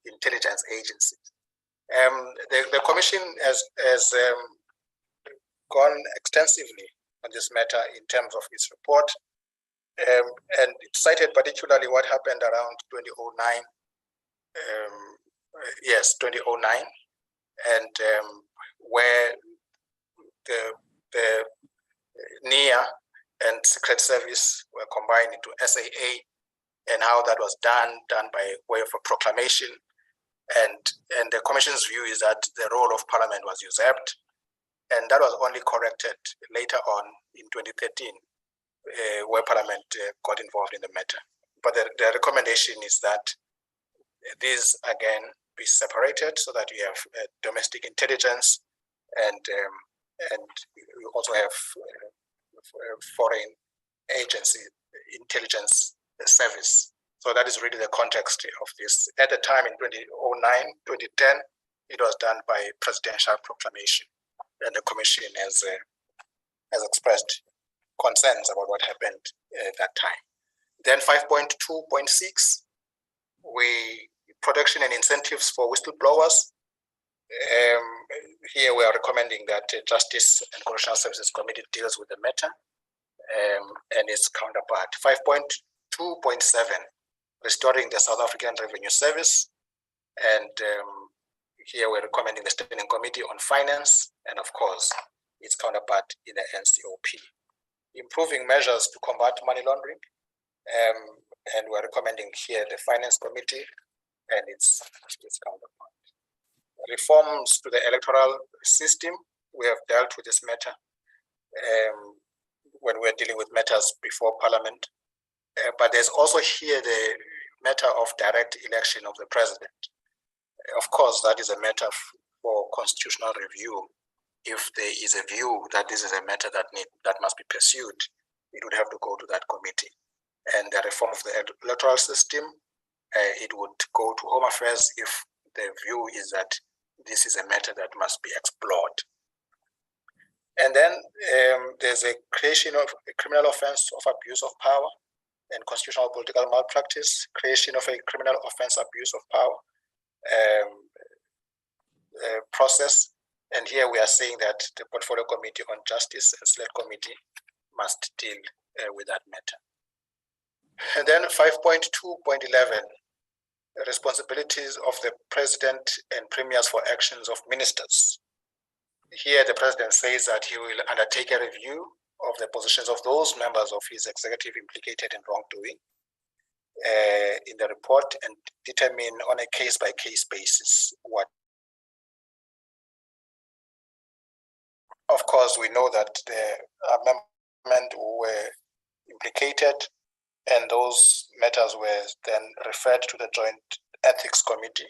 intelligence agencies. The Commission has gone extensively on this matter in terms of its report, and it cited particularly what happened around 2009. 2009, and where the NIA and Secret Service were combined into SAA, and how that was done by way of a proclamation. And the Commission's view is that the role of Parliament was usurped, and that was only corrected later on in 2013, where Parliament got involved in the matter. But the recommendation is that these again be separated so that we have domestic intelligence and we also have foreign agency intelligence service. So that is really the context of this. At the time in 2009, 2010, it was done by presidential proclamation, and the Commission has expressed concerns about what happened at that time. Then 5.2.6, protection and incentives for whistleblowers. Here we are recommending that Justice and Correctional Services Committee deals with the matter and its counterpart. 5.2.7, restoring the South African Revenue Service. And here we're recommending the Standing Committee on Finance and of course, its counterpart in the NCOP. Improving measures to combat money laundering. And we're recommending here the Finance Committee and its counterpart. Reforms to the electoral system, we have dealt with this matter when we're dealing with matters before Parliament. But there's also here the matter of direct election of the president. Of course, that is a matter for constitutional review. If there is a view that this is a matter that must be pursued, it would have to go to that committee. And the reform of the electoral system, it would go to Home Affairs if the view is that this is a matter that must be explored. And then there's a creation of a criminal offense of abuse of power and constitutional political malpractice, creation of a criminal offense abuse of power process. And here we are saying that the Portfolio Committee on Justice and Select Committee must deal with that matter. And then 5.2.11, responsibilities of the President and Premiers for actions of ministers. Here the President says that he will undertake a review of the positions of those members of his executive implicated in wrongdoing in the report and determine on a case-by-case basis what. Of course, we know that the amendment were implicated, and those matters were then referred to the Joint Ethics Committee,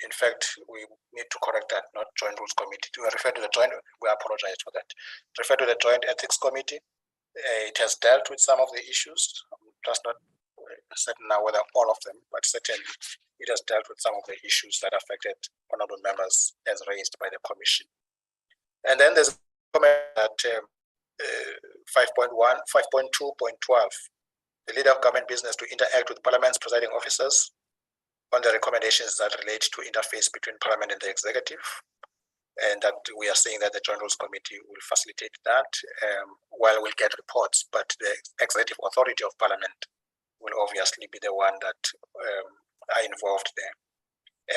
In fact, we need to correct that, not Joint Rules Committee. We refer to the Joint, we apologize for that. Refer to the Joint Ethics Committee. It has dealt with some of the issues. I'm just not certain now whether all of them, but certainly it has dealt with some of the issues that affected honorable members as raised by the Commission. And then there's a comment that 5.1, 5.2.12, the leader of government business to interact with Parliament's presiding officers on the recommendations that relate to interface between Parliament and the executive, and that we are saying that the Joint Rules Committee will facilitate that while we'll get reports, but the executive authority of Parliament will obviously be the one that are involved there.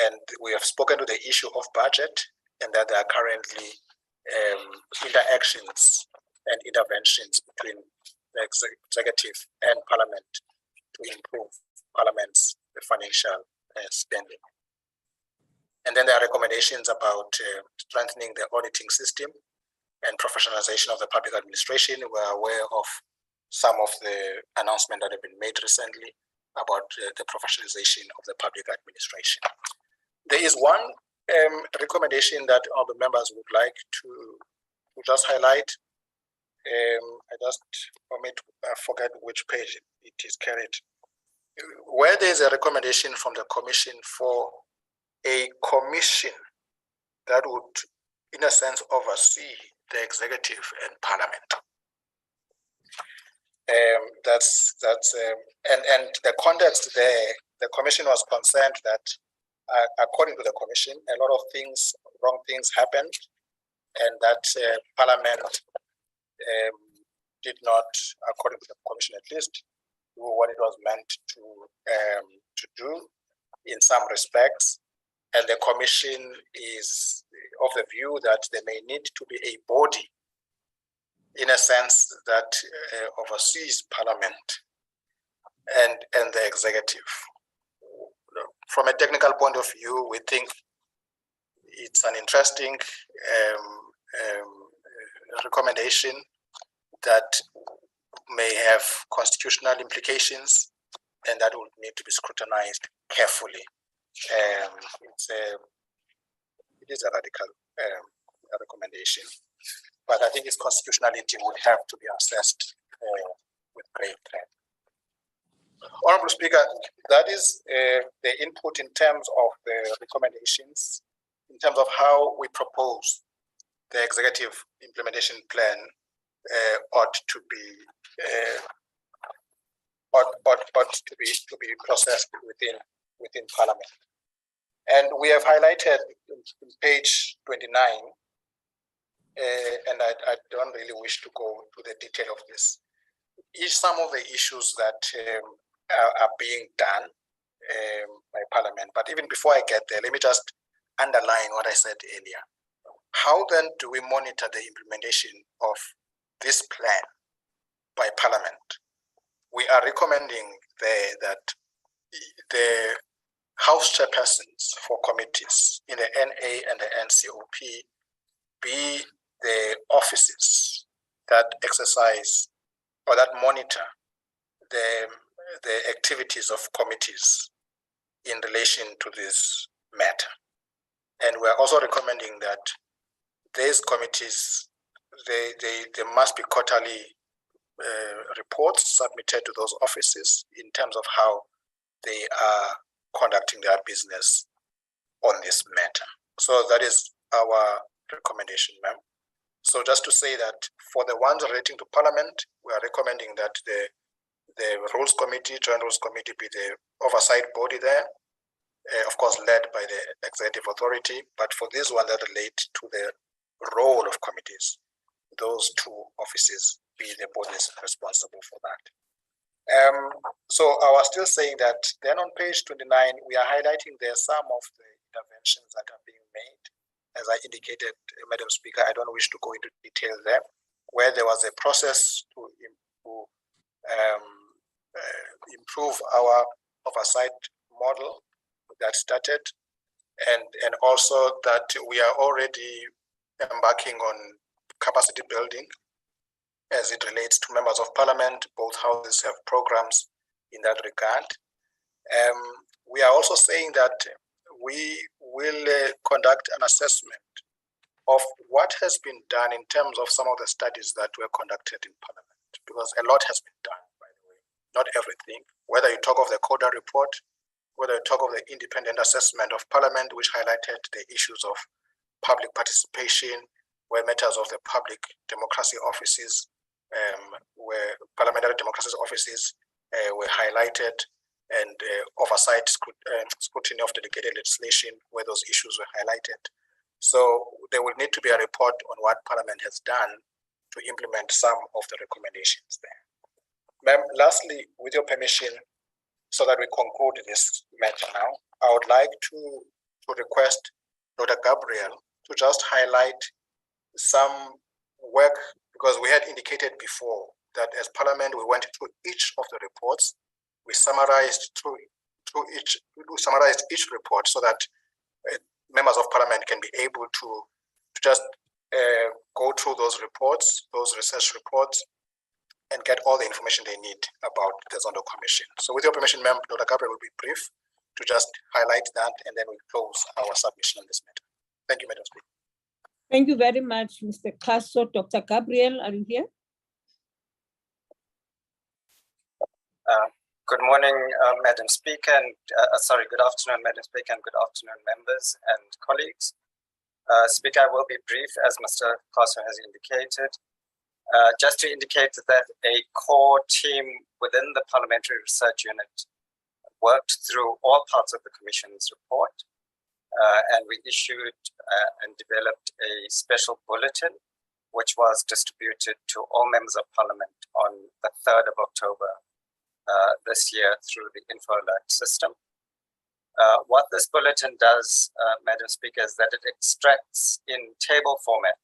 And we have spoken to the issue of budget, and that there are currently interactions and interventions between the executive and Parliament to improve Parliament's financial spending. And then there are recommendations about strengthening the auditing system and professionalization of the public administration. We're aware of some of the announcements that have been made recently about the professionalization of the public administration. There is one recommendation that all the members would like to just highlight. I forget which page it is carried. Where there is a recommendation from the Commission for a commission that would, in a sense, oversee the executive and Parliament. And the context there, the Commission was concerned that, according to the Commission, a lot of things, wrong things happened, and that Parliament did not, according to the Commission at least, do what it was meant to do in some respects. And the Commission is of the view that there may need to be a body, in a sense, that oversees Parliament and the executive. From a technical point of view, we think it's an interesting recommendation that may have constitutional implications, and that would need to be scrutinized carefully. It is a radical recommendation, but I think its constitutionality would have to be assessed with great care. Honorable Speaker, that is the input in terms of the recommendations, in terms of how we propose the executive implementation plan ought to be processed within Parliament. And we have highlighted in page 29, and I don't really wish to go to the detail of this, is some of the issues that are being done by Parliament. But even before I get there, let me just underline what I said earlier. How then do we monitor the implementation of this plan by Parliament? We are recommending there that the House chairpersons for committees in the NA and the NCOP be the offices that exercise or that monitor the activities of committees in relation to this matter. And we're also recommending that these committees, they must be quarterly reports submitted to those offices in terms of how they are conducting their business on this matter. So that is our recommendation, ma'am. So just to say that for the ones relating to Parliament, we are recommending that the Rules Committee, Joint Rules Committee, be the oversight body there, of course led by the Executive Authority, but for this one that relate to the role of committees, those two offices be the bodies responsible for that. So I was still saying that then on page 29, we are highlighting there some of the interventions that are being made. As I indicated, Madam Speaker, I don't wish to go into detail there, where there was a process to improve our oversight model that started, and also that we are already embarking on capacity building as it relates to members of Parliament. Both houses have programs in that regard. We are also saying that we will conduct an assessment of what has been done in terms of some of the studies that were conducted in Parliament, because a lot has been done, by the way, not everything. Whether you talk of the CODA report, whether you talk of the independent assessment of Parliament, which highlighted the issues of public participation, where matters of the public democracy offices, where parliamentary democracy offices were highlighted, and oversight scrutiny of delegated legislation, where those issues were highlighted. So there will need to be a report on what Parliament has done to implement some of the recommendations there. Ma'am, lastly, with your permission, so that we conclude this matter now, I would like to request Dr. Gabriel to just highlight some work, because we had indicated before that as Parliament, we went through each of the reports. We summarized each report so that members of Parliament can be able to just go through those reports, those research reports, and get all the information they need about the Zondo Commission. So with your permission, ma'am, Dr. Gabriel will be brief to just highlight that, and then we'll close our submission on this matter. Thank you, Madam Speaker. Thank you very much, Mr. Kaso. Dr. Gabriel, are you here? Good morning, Madam Speaker, and good afternoon, Madam Speaker, and good afternoon, members and colleagues. Speaker, I will be brief, as Mr. Kaso has indicated. Just to indicate that a core team within the Parliamentary Research Unit worked through all parts of the Commission's report, and we issued and developed a special bulletin, which was distributed to all members of Parliament on the 3rd of October this year through the info alert system. What this bulletin does, Madam Speaker, is that it extracts in table format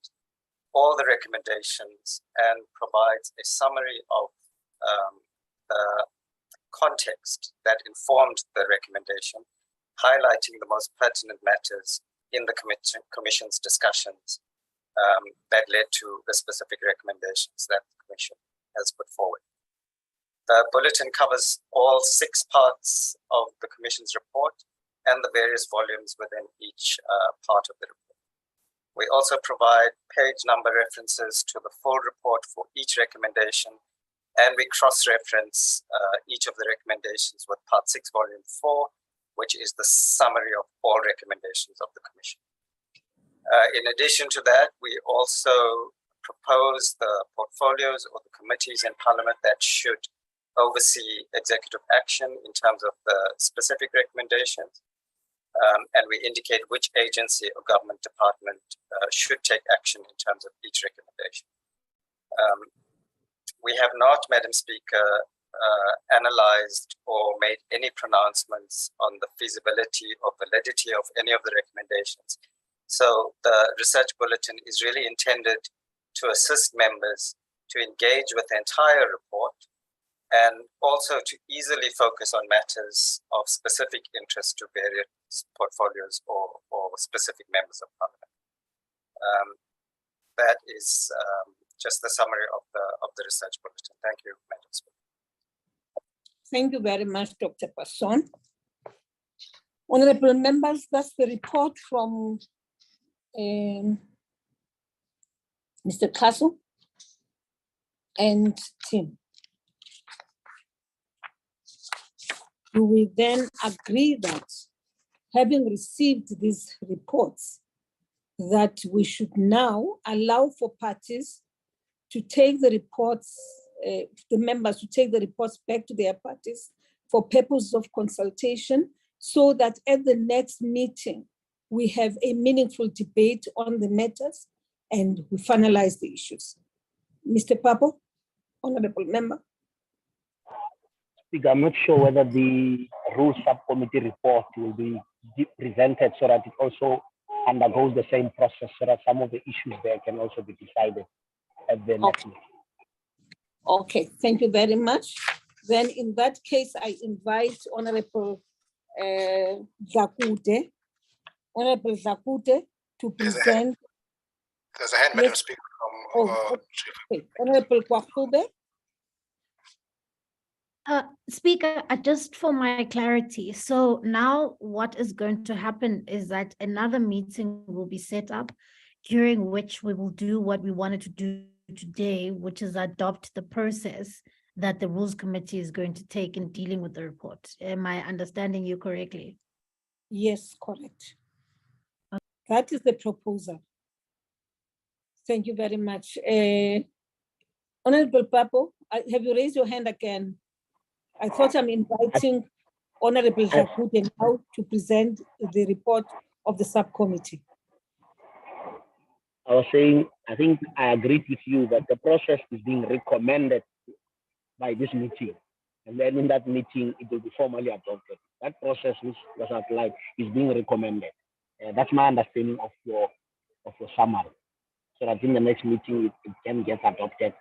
all the recommendations and provides a summary of the context that informed the recommendation, highlighting the most pertinent matters in the Commission's discussions that led to the specific recommendations that the Commission has put forward. The bulletin covers all 6 parts of the Commission's report and the various volumes within each part of the report. We also provide page number references to the full report for each recommendation, and we cross-reference each of the recommendations with Part 6, Volume 4, which is the summary of all recommendations of the Commission. In addition to that, we also propose the portfolios or the committees in Parliament that should oversee executive action in terms of the specific recommendations. And we indicate which agency or government department should take action in terms of each recommendation. We have not, Madam Speaker, analyzed or made any pronouncements on the feasibility or validity of any of the recommendations. So the research bulletin is really intended to assist members to engage with the entire report, and also to easily focus on matters of specific interest to various portfolios or specific members of Parliament. That is just the summary of the research bulletin. Thank you, Madam Speaker. Thank you very much, Dr. Passon. Honorable members, that's the report from Mr. Kaso and team. Do we then agree that, having received these reports, that we should now allow for parties to take the reports, the members to take the reports back to their parties for purposes of consultation, so that at the next meeting, we have a meaningful debate on the matters and we finalize the issues? Mr. Papo, honorable member. I'm not sure whether the Rules Subcommittee report will be presented so that it also undergoes the same process, so that some of the issues there can also be decided at the next meeting. Okay, thank you very much. Then in that case, I invite Honorable Zakute, Honorable Zakute, to present. There's a hand, Madam Speaker. Okay. Honorable Kwakube. Speaker, just for my clarity, so now what is going to happen is that another meeting will be set up during which we will do what we wanted to do today, which is adopt the process that the Rules Committee is going to take in dealing with the report. Am I understanding you correctly? Yes, correct. That is the proposal. Thank you very much. Honorable Papo, have you raised your hand again? I thought I'm inviting Honorable Jakude now to present the report of the subcommittee. I was saying, I think I agreed with you that the process is being recommended by this meeting. And then in that meeting, it will be formally adopted. That process which was outlined is being recommended. That's my understanding of your summary. So that in the next meeting, it can get adopted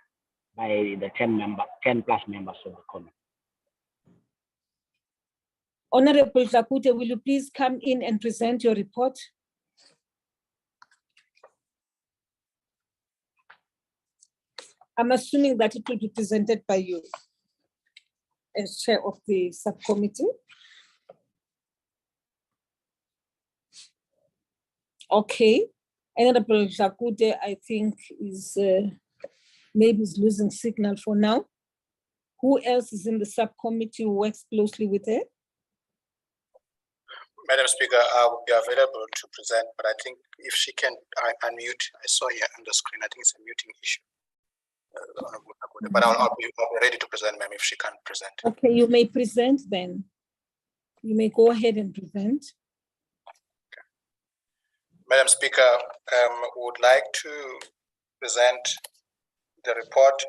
by the 10 plus members of the committee. Honorable Jakude, will you please come in and present your report? I'm assuming that it will be presented by you as chair of the subcommittee. Okay, Honorable Jakude, I think is maybe is losing signal for now. Who else is in the subcommittee who works closely with her? Madam Speaker, I will be available to present, but I think if she can unmute, I saw here on the screen, I think it's a muting issue. But I'll be ready to present, ma'am, if she can present. Okay, you may present then. You may go ahead and present. Okay. Madam Speaker, would like to present the report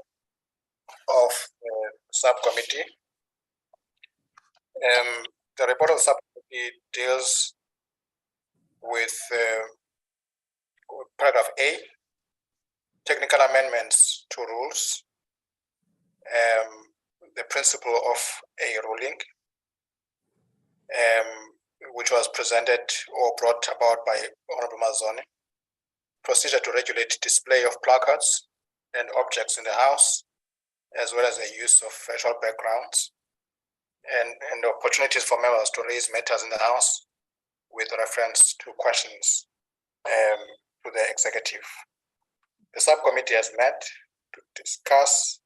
of the subcommittee. The report of the subcommittee deals with paragraph A, technical amendments to rules, the principle of a ruling, which was presented or brought about by Honorable Mazone, procedure to regulate display of placards and objects in the House, as well as the use of virtual backgrounds, and opportunities for members to raise matters in the House with reference to questions to the executive. The subcommittee has met to discuss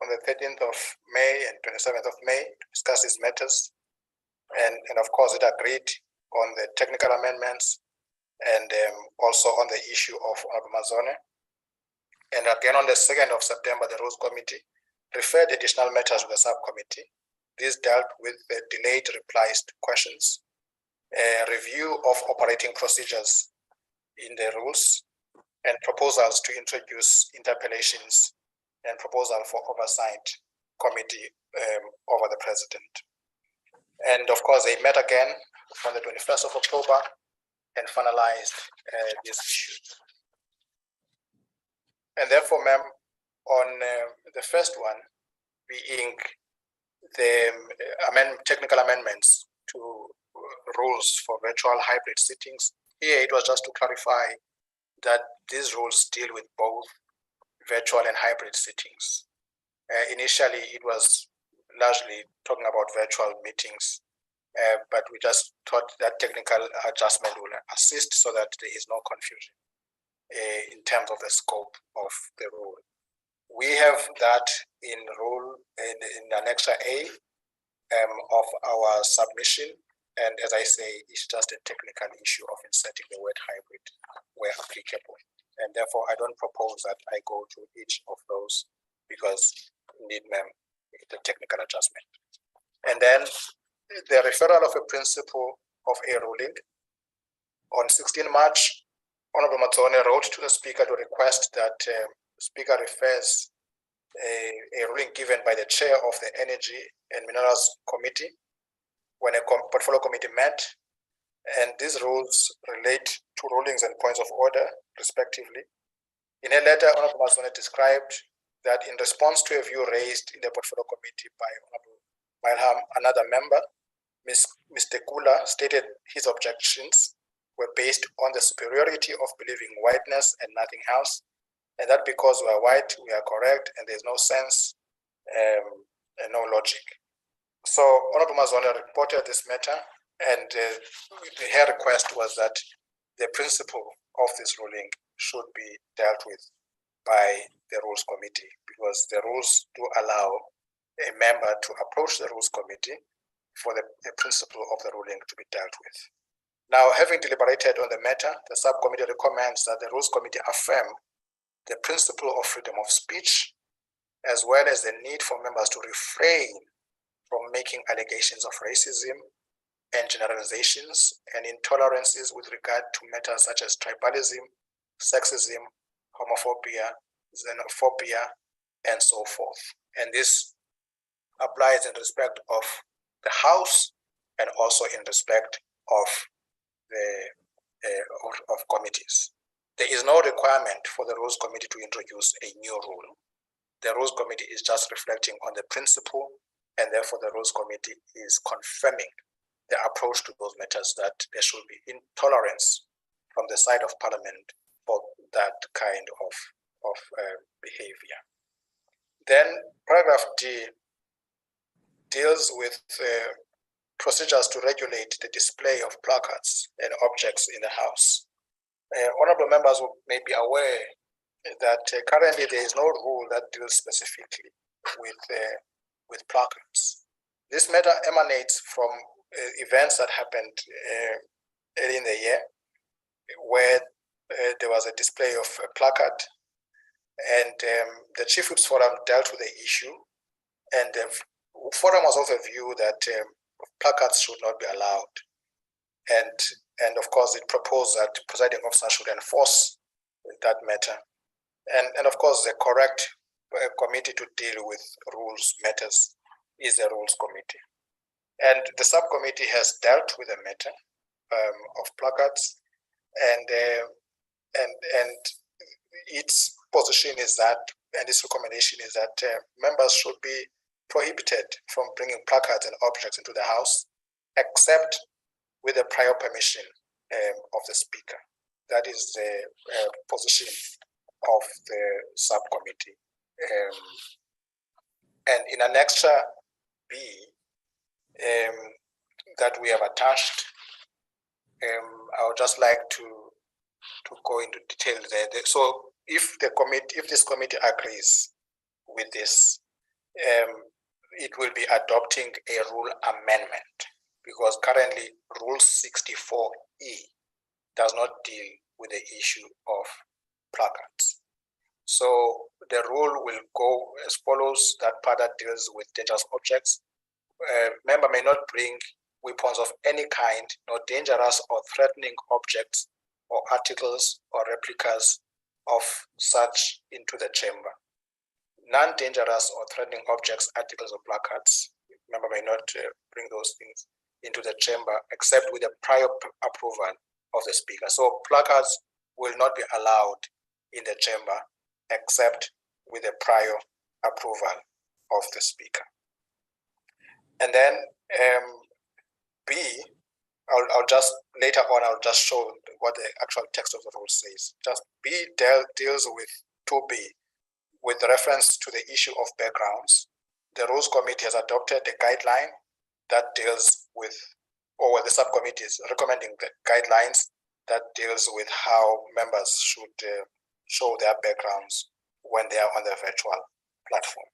on the 13th of May and 27th of May to discuss these matters. And of course, it agreed on the technical amendments and also on the issue of Mazone. And again, on the 2nd of September, the Rules Committee referred additional matters to the subcommittee. This dealt with the delayed replies to questions, a review of operating procedures in the rules, and proposals to introduce interpellations and proposal for oversight committee over the president. And of course, they met again on the 21st of October and finalized this issue. And therefore, ma'am, on the first one, being the technical amendments to rules for virtual hybrid sittings, here it was just to clarify that these rules deal with both virtual and hybrid sittings. Initially, it was largely talking about virtual meetings, but we just thought that technical adjustment will assist so that there is no confusion in terms of the scope of the rule. We have that in rule in Annex A of our submission, and as I say, it's just a technical issue of inserting the word hybrid where applicable. And therefore, I don't propose that I go to each of those because indeed, ma'am, it's a technical adjustment. And then the referral of a principle of a ruling. On 16 March, Honorable Mazone wrote to the Speaker to request that the Speaker refers a ruling given by the Chair of the Energy and Minerals Committee when a portfolio committee met, and these rules relate to rulings and points of order, respectively. In a letter, Honorable Mazone described that in response to a view raised in the portfolio committee by Honorable Malham, another member, Mr. Kula stated his objections were based on the superiority of believing whiteness and nothing else, and that because we are white, we are correct, and there's no sense and no logic. So Honorable Mazwana reported this matter, and her request was that the principle of this ruling should be dealt with by the Rules Committee, because the rules do allow a member to approach the Rules Committee for the principle of the ruling to be dealt with. Now, having deliberated on the matter, the subcommittee recommends that the Rules Committee affirm the principle of freedom of speech, as well as the need for members to refrain from making allegations of racism and generalizations and intolerances with regard to matters such as tribalism, sexism, homophobia, xenophobia, and so forth. And this applies in respect of the House and also in respect of the of committees. There is no requirement for the Rules Committee to introduce a new rule. The Rules Committee is just reflecting on the principle, and therefore the Rules Committee is confirming the approach to those matters, that there should be intolerance from the side of Parliament for that kind of behavior. Then paragraph D deals with procedures to regulate the display of placards and objects in the House. Honorable members may be aware that currently there is no rule that deals specifically with placards. This matter emanates from events that happened early in the year, where there was a display of a placard, and the Chief Whips Forum dealt with the issue, and the forum was of a view that placards should not be allowed, and of course it proposed that presiding officer should enforce that matter, and of course the correct committee to deal with rules matters is the Rules Committee. And the subcommittee has dealt with the matter of placards, and its position is that, and its recommendation is that members should be prohibited from bringing placards and objects into the House, except with the prior permission of the Speaker. That is the position of the subcommittee. And in Annexure B, that we have attached, I would just like to go into detail there. So if this committee agrees with this, it will be adopting a rule amendment, because currently Rule 64E does not deal with the issue of placards. So the rule will go as follows: that part that deals with dangerous objects. Member may not bring weapons of any kind, nor dangerous or threatening objects or articles or replicas of such into the chamber. Non-dangerous or threatening objects, articles, or placards, member may not bring those things into the chamber except with the prior approval of the Speaker. So placards will not be allowed in the chamber except with the prior approval of the Speaker. And then B, I'll just later on, I'll just show what the actual text of the rule says. Just B deals with 2B with reference to the issue of backgrounds. The Rules Committee has adopted a guideline that deals with, or the subcommittee is recommending the guidelines that deals with how members should show their backgrounds when they are on the virtual platform.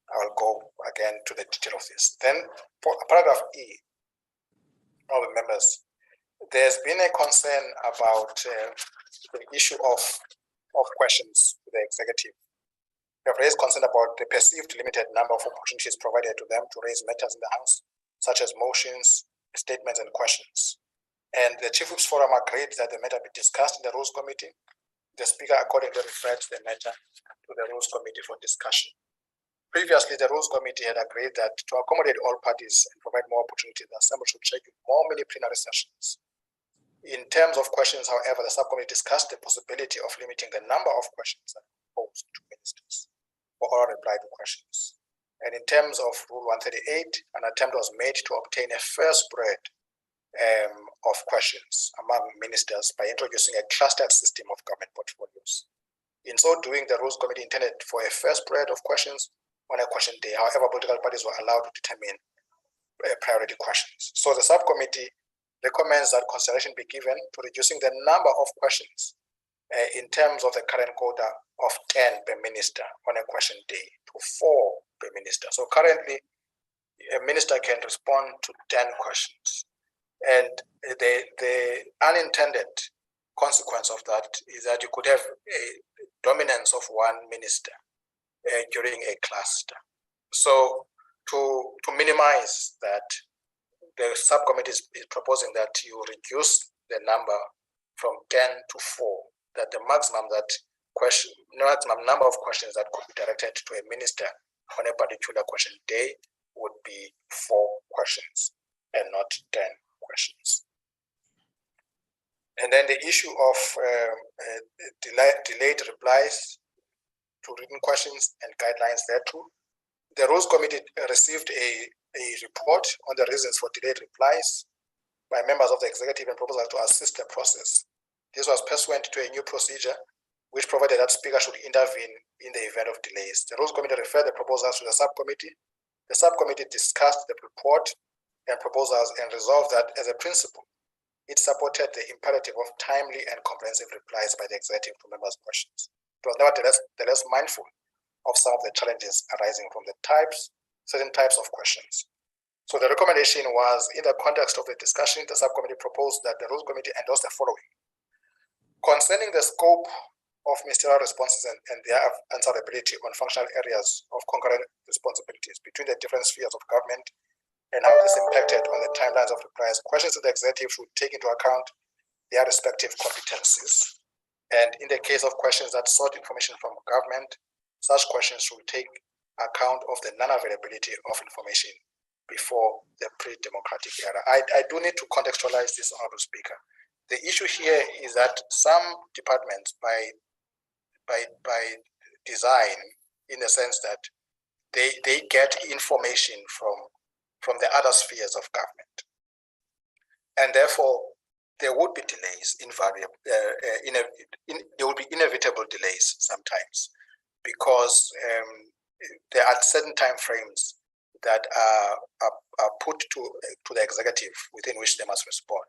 I will go again to the detail of this. Then paragraph E, all the members, there's been a concern about the issue of questions to the executive. They have raised concern about the perceived limited number of opportunities provided to them to raise matters in the House, such as motions, statements, and questions. And the Chief Whips Forum agreed that the matter be discussed in the Rules Committee. The Speaker accordingly referred the matter to the Rules Committee for discussion. Previously, the Rules Committee had agreed that to accommodate all parties and provide more opportunities, the Assembly should schedule more mini plenary sessions. In terms of questions, however, the subcommittee discussed the possibility of limiting the number of questions posed to ministers for oral reply to questions. And in terms of Rule 138, an attempt was made to obtain a fair spread of questions among ministers by introducing a clustered system of government portfolios. In so doing, the Rules Committee intended for a fair spread of questions on a question day. However, political parties were allowed to determine priority questions. So the subcommittee recommends that consideration be given to reducing the number of questions in terms of the current quota of 10 per minister on a question day to 4 per minister. So currently, a minister can respond to 10 questions. And the unintended consequence of that is that you could have a dominance of one minister during a cluster. So to minimize that, the subcommittee is proposing that you reduce the number from 10 to 4, that the maximum number of questions that could be directed to a minister on a particular question day would be 4 questions and not 10 questions. And then the issue of delayed replies to written questions and guidelines thereto. The Rules Committee received a report on the reasons for delayed replies by members of the executive and proposal to assist the process. This was pursuant to a new procedure which provided that Speaker should intervene in the event of delays. The Rules Committee referred the proposals to the subcommittee. The subcommittee discussed the report and proposals and resolved that, as a principle, it supported the imperative of timely and comprehensive replies by the executive to members' questions. It was nevertheless mindful of some of the challenges arising from certain types of questions. So the recommendation was, in the context of the discussion, the subcommittee proposed that the Rules Committee endorse the following. Concerning the scope of ministerial responses and their answerability on functional areas of concurrent responsibilities between the different spheres of government and how this impacted on the timelines of replies, questions to the executive should take into account their respective competencies. And in the case of questions that sought information from government, such questions should take account of the non-availability of information before the pre-democratic era. I do need to contextualize this, Honorable Speaker. The issue here is that some departments, by design, in the sense that they get information from the other spheres of government, and therefore there would be delays, there would be inevitable delays sometimes, because there are certain time frames that are put to the executive within which they must respond.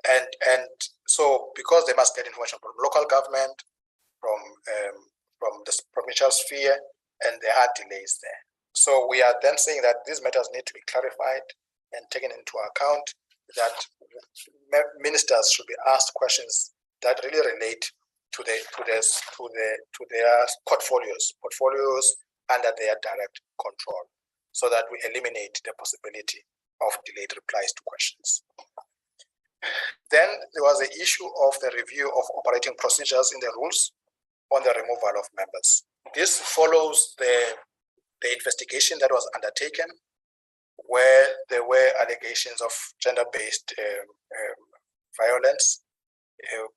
And so, because they must get information from local government, from the provincial sphere, and there are delays there. So we are then saying that these matters need to be clarified and taken into account, that ministers should be asked questions that really relate to their portfolios under their direct control, so that we eliminate the possibility of delayed replies to questions. Then there was the issue of the review of operating procedures in the rules on the removal of members. This follows the investigation that was undertaken, where there were allegations of gender-based violence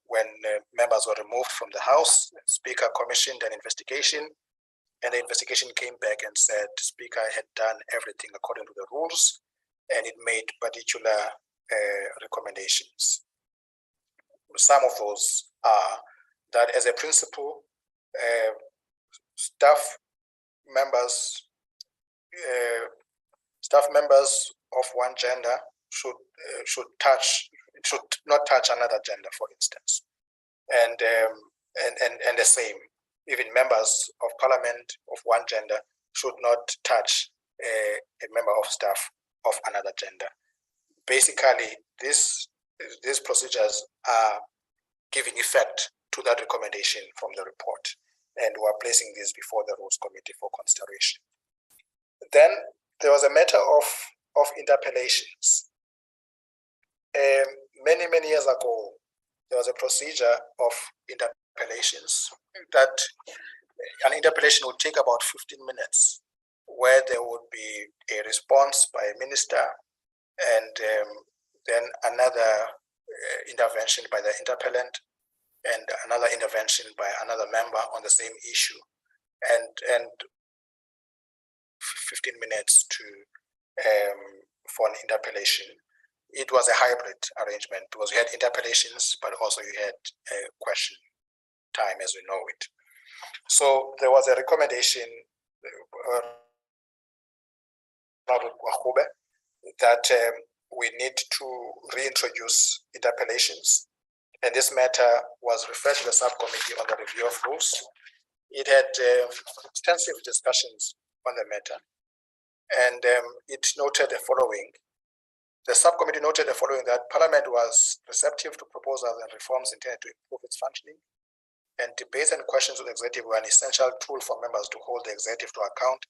when members were removed from the House. The Speaker commissioned an investigation, and the investigation came back and said the Speaker had done everything according to the rules, and it made particular recommendations. Some of those are that, as a principle, staff members of one gender should not touch another gender, for instance, and the same. Even members of parliament of one gender should not touch a member of staff of another gender. Basically, these procedures are giving effect to that recommendation from the report, and we are placing this before the Rules Committee for consideration. Then there was a matter of interpellations. Many years ago, there was a procedure of interpellations that an interpellation would take about 15 minutes, where there would be a response by a minister and then another intervention by the interpellant and another intervention by another member on the same issue, and 15 minutes for an interpellation. It was a hybrid arrangement, because you had interpellations, but also you had question time as we know it. So there was a recommendation that we need to reintroduce interpellations. And this matter was referred to the subcommittee on the review of rules. It had extensive discussions on the matter, and it noted the following. The subcommittee noted the following, that Parliament was receptive to proposals and reforms intended to improve its functioning, and debates and questions with the executive were an essential tool for members to hold the executive to account,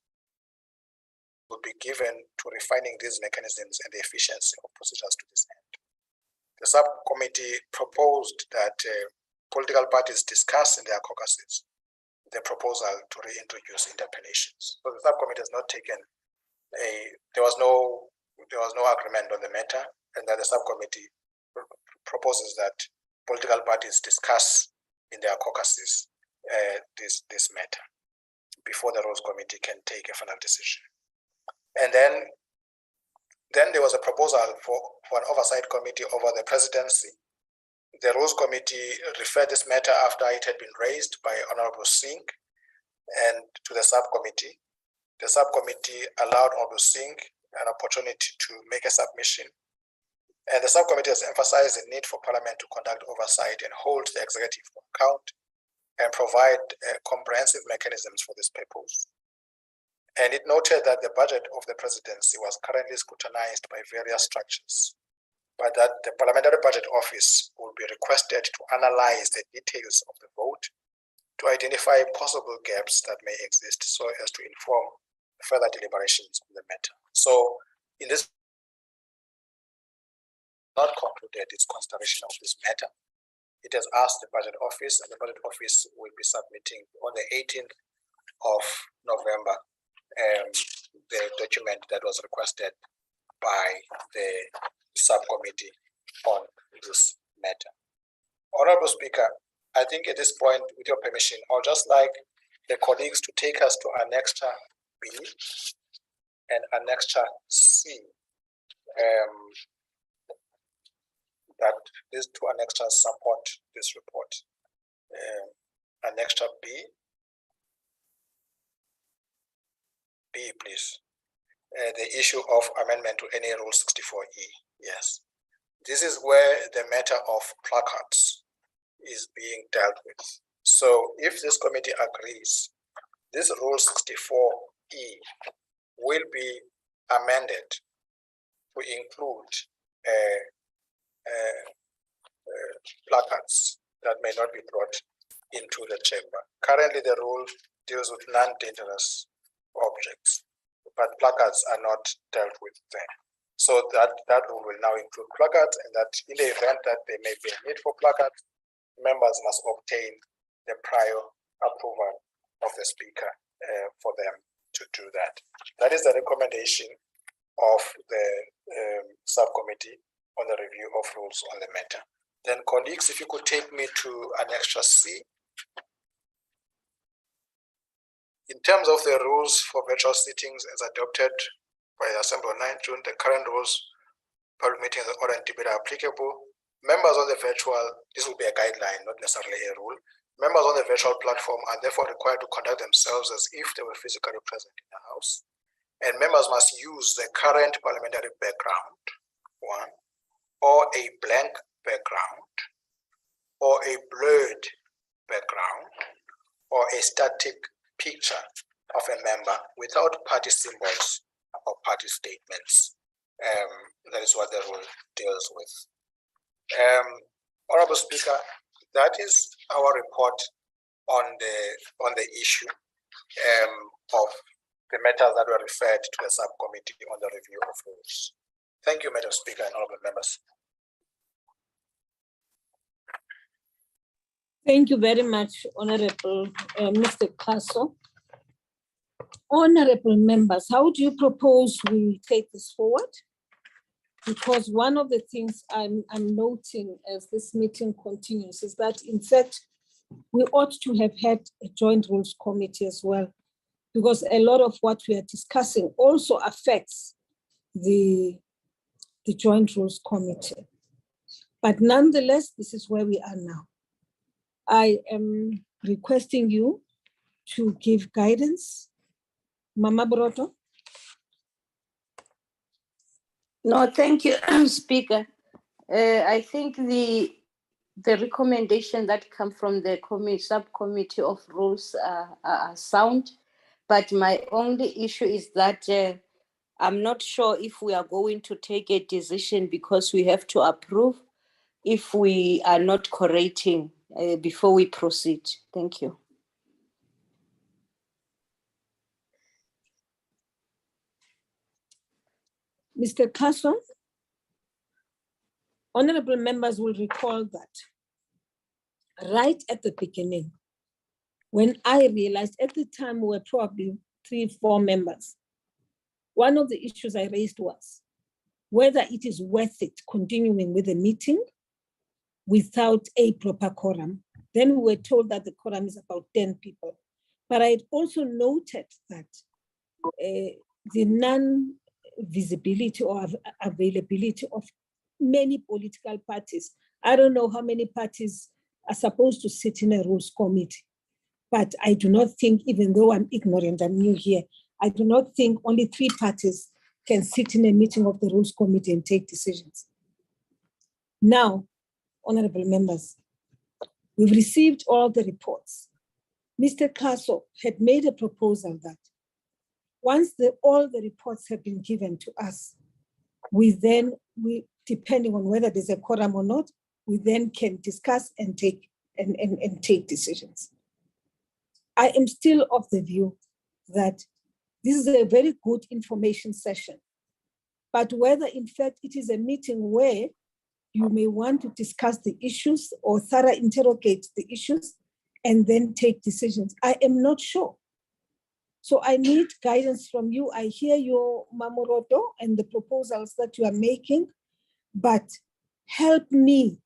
would be given to refining these mechanisms and the efficiency of procedures to this end. The subcommittee proposed that political parties discuss in their caucuses the proposal to reintroduce interpellations. So the subcommittee has not taken there was no agreement on the matter, and that the subcommittee proposes that political parties discuss in their caucuses this matter before the Rules Committee can take a final decision. And then there was a proposal for an oversight committee over the presidency. The Rules Committee referred this matter after it had been raised by Honorable Singh and to the subcommittee. The subcommittee allowed Honorable Singh an opportunity to make a submission. And the subcommittee has emphasized the need for Parliament to conduct oversight and hold the executive to account and provide comprehensive mechanisms for this purpose. And it noted that the budget of the presidency was currently scrutinized by various structures, but that the Parliamentary Budget Office would be requested to analyze the details of the vote to identify possible gaps that may exist so as to inform further deliberations on the matter. So in this, not concluded its consideration of this matter. It has asked the Budget Office, and the Budget Office will be submitting on the 18th of November the document that was requested by the subcommittee on this matter. Honorable Speaker, I think at this point, with your permission, I would just like the colleagues to take us to Annexure B and Annexure C. That these two annexures support this report. Annexure B, please. The issue of amendment to NA Rule 64E. Yes, this is where the matter of placards is being dealt with. So if this committee agrees, this Rule 64E will be amended to include placards that may not be brought into the chamber. Currently, the rule deals with non-dangerous objects, but placards are not dealt with there. So that rule will now include placards, and that in the event that there may be a need for placards, members must obtain the prior approval of the speaker for them to do that. That is the recommendation of the subcommittee on the review of rules on the matter. Then colleagues, if you could take me to Annexure C. In terms of the rules for virtual sittings as adopted by the Assembly on 9 June, the current rules, public meetings and order and debate are applicable. Members on the virtual, this will be a guideline, not necessarily a rule. Members on the virtual platform are therefore required to conduct themselves as if they were physically present in the House. And members must use the current parliamentary background, one, or a blank background, or a blurred background, or a static picture of a member without party symbols or party statements. That is what the rule deals with. Honorable Speaker, that is our report on the issue of the matters that were referred to the subcommittee on the review of rules. Thank you, Madam Speaker and honorable members. Thank you very much, Honorable Mr. Kaso. Honorable members, how do you propose we take this forward? Because one of the things I'm noting as this meeting continues is that, in fact, we ought to have had a joint rules committee as well, because a lot of what we are discussing also affects the joint rules committee. But nonetheless, this is where we are now. I am requesting you to give guidance. Mama Broto. No, thank you, Speaker. I think the recommendation that come from the subcommittee of rules are sound, but my only issue is that I'm not sure if we are going to take a decision because we have to approve if we are not correcting before we proceed. Thank you. Mr. Carson, honorable members will recall that right at the beginning, when I realized at the time we were probably 3-4 members, one of the issues I raised was whether it is worth it continuing with the meeting without a proper quorum. Then we were told that the quorum is about 10 people. But I had also noted that the non-visibility or availability of many political parties. I don't know how many parties are supposed to sit in a rules committee, but I do not think, even though I'm ignorant, I'm new here, I do not think only 3 parties can sit in a meeting of the rules committee and take decisions. Now, honorable members, we've received all the reports. Mr. Kaso had made a proposal that once all the reports have been given to us, we depending on whether there's a quorum or not, we then can discuss and take decisions. I am still of the view that this is a very good information session, but whether in fact it is a meeting where you may want to discuss the issues or thoroughly interrogate the issues and then take decisions, I am not sure. So I need guidance from you. I hear your Mamoroto and the proposals that you are making, but help me,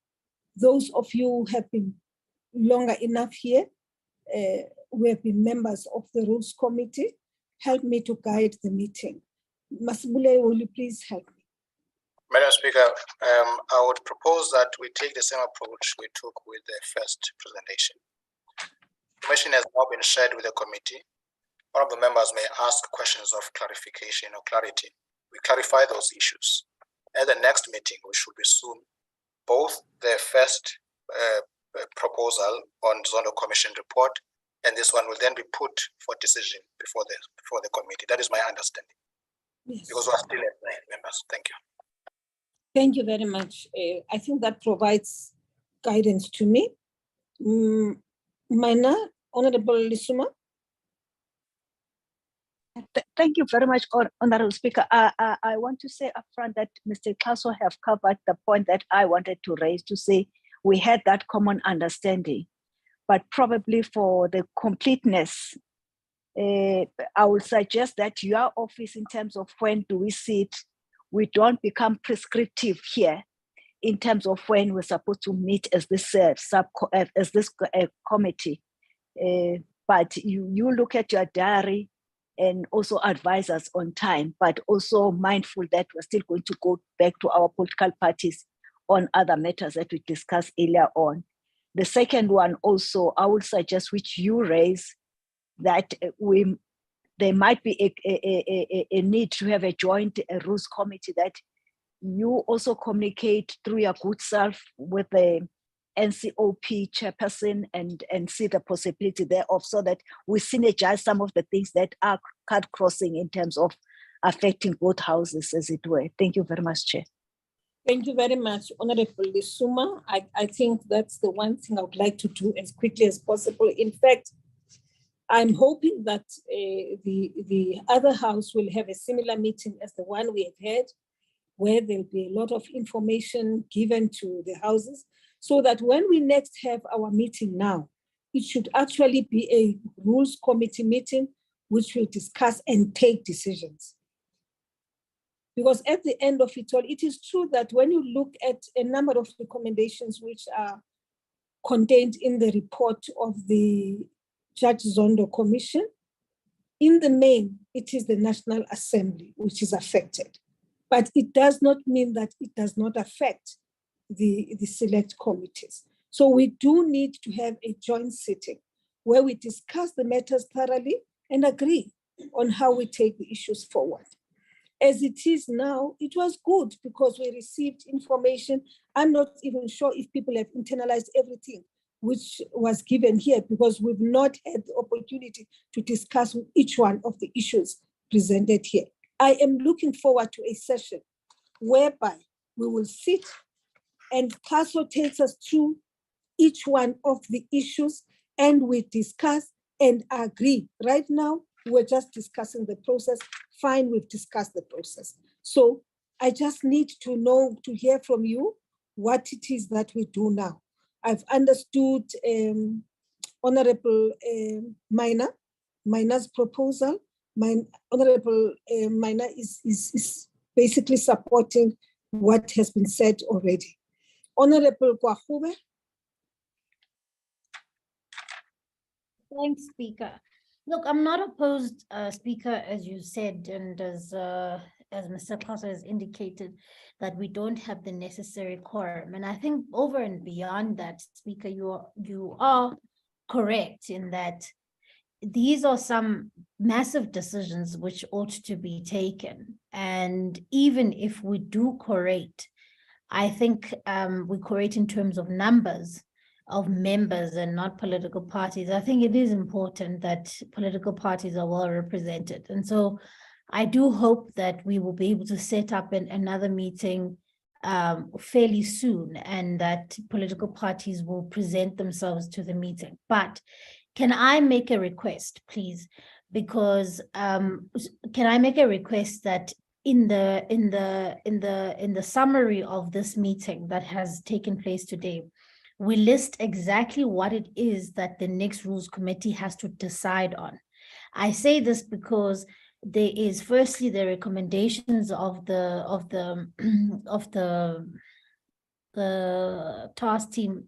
those of you who have been longer enough here, who have been members of the Rules Committee, help me to guide the meeting. Masibule, will you please help me? Madam Speaker, I would propose that we take the same approach we took with the first presentation. Information has now been shared with the committee. One of the members may ask questions of clarification or clarity. We clarify those issues. At the next meeting, we should resume both the first proposal on Zondo Commission report, and this one will then be put for decision before the committee. That is my understanding. Yes. Because we are still at 9 members. Thank you. Thank you very much. I think that provides guidance to me. Mana, Honorable Lisuma. Thank you very much, Honorable Speaker. I want to say upfront that Mr. Kaso have covered the point that I wanted to raise, to say we had that common understanding, but probably for the completeness, I would suggest that your office, in terms of when do we sit, we don't become prescriptive here in terms of when we're supposed to meet as this committee. But you look at your diary and also advise us on time, but also mindful that we're still going to go back to our political parties on other matters that we discussed earlier on. The second one also, I would suggest, which you raise, that there might be a need to have a joint rules committee, that you also communicate through your good self with the NCOP chairperson and see the possibility thereof, so that we synergize some of the things that are cut crossing in terms of affecting both houses, as it were. Thank you very much, Chair. Thank you very much, Honorable Lisuma. I think that's the one thing I would like to do as quickly as possible. In fact, I'm hoping that the other house will have a similar meeting as the one we have had, where there'll be a lot of information given to the houses, so that when we next have our meeting now, it should actually be a rules committee meeting, which will discuss and take decisions. Because at the end of it all, it is true that when you look at a number of recommendations which are contained in the report of the Judge Zondo Commission, in the main, it is the National Assembly which is affected. But it does not mean that it does not affect the select committees. So we do need to have a joint sitting where we discuss the matters thoroughly and agree on how we take the issues forward. As it is now, it was good because we received information. I'm not even sure if people have internalized everything which was given here, because we've not had the opportunity to discuss each one of the issues presented here. I am looking forward to a session whereby we will sit and CASO takes us through each one of the issues and we discuss and agree. Right now, we're just discussing the process. Fine, we've discussed the process. So I just need to know, to hear from you what it is that we do now. I've understood Honorable Miner's proposal. Honorable Miner is basically supporting what has been said already. Honorable Kwahube. Thanks, Speaker. Look, I'm not opposed, Speaker, as you said, and as Mr. Khosa has indicated, that we don't have the necessary quorum. And I think over and beyond that, Speaker, you are correct in that these are some massive decisions which ought to be taken. And even if we do quorate, I think we quorate in terms of numbers of members and not political parties. I think it is important that political parties are well represented. And so I do hope that we will be able to set up another meeting fairly soon, and that political parties will present themselves to the meeting. But can I make a request, please? Because can I make a request that in the summary of this meeting that has taken place today, we list exactly what it is that the next Rules Committee has to decide on. I say this because there is firstly the recommendations of the task team,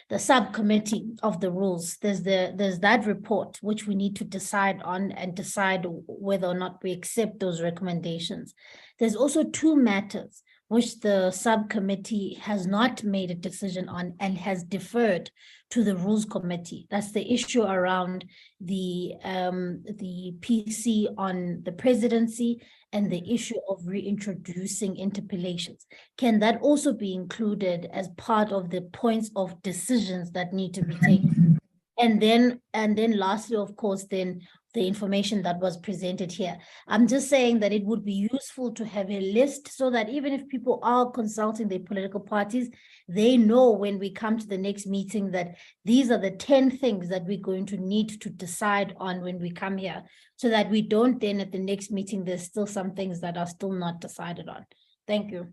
the subcommittee of the rules. There's that report which we need to decide on and decide whether or not we accept those recommendations. There's also two matters which the subcommittee has not made a decision on and has deferred to the Rules Committee. That's the issue around the PC on the presidency and the issue of reintroducing interpellations. Can that also be included as part of the points of decisions that need to be taken? And then lastly, of course, then the information that was presented here. I'm just saying that it would be useful to have a list so that even if people are consulting their political parties, they know when we come to the next meeting that these are the 10 things that we're going to need to decide on when we come here, so that we don't then at the next meeting, there's still some things that are still not decided on. Thank you.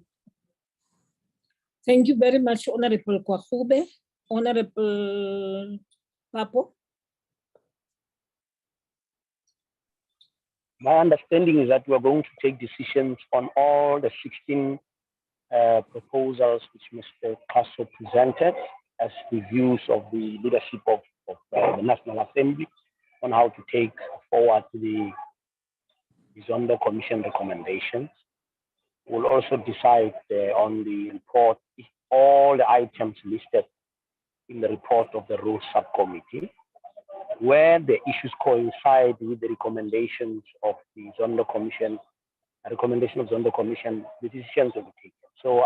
Thank you very much, Honorable Kwahube. Honorable Papo. My understanding is that we are going to take decisions on all the 16 proposals which Mr. Khosa presented as the views of the leadership of the National Assembly on how to take forward the Zondo Commission recommendations. We'll also decide on the report, all the items listed in the report of the Rules Subcommittee, where the issues coincide with the recommendations of the Zondo Commission, the decisions will be taken. So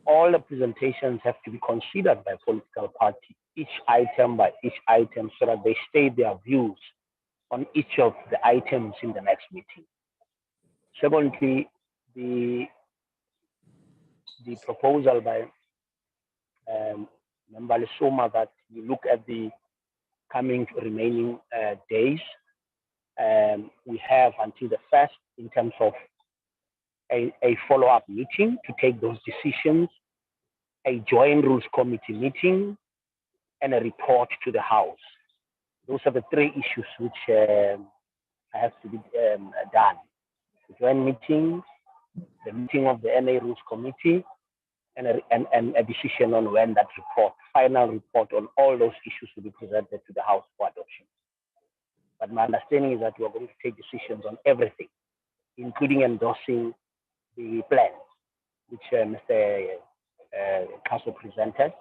all the presentations have to be considered by political party, each item by each item, so that they state their views on each of the items in the next meeting. Secondly, the proposal by Member Lesoma that we look at the coming remaining days. We have until the 1st in terms of a follow-up meeting to take those decisions, a joint Rules Committee meeting, and a report to the House. Those are the three issues which have to be done. The joint meeting, the meeting of the NA Rules Committee, and a decision on when that report, final report on all those issues will be presented to the House for adoption. But my understanding is that we are going to take decisions on everything, including endorsing the plan, which Mr. Khosa presented.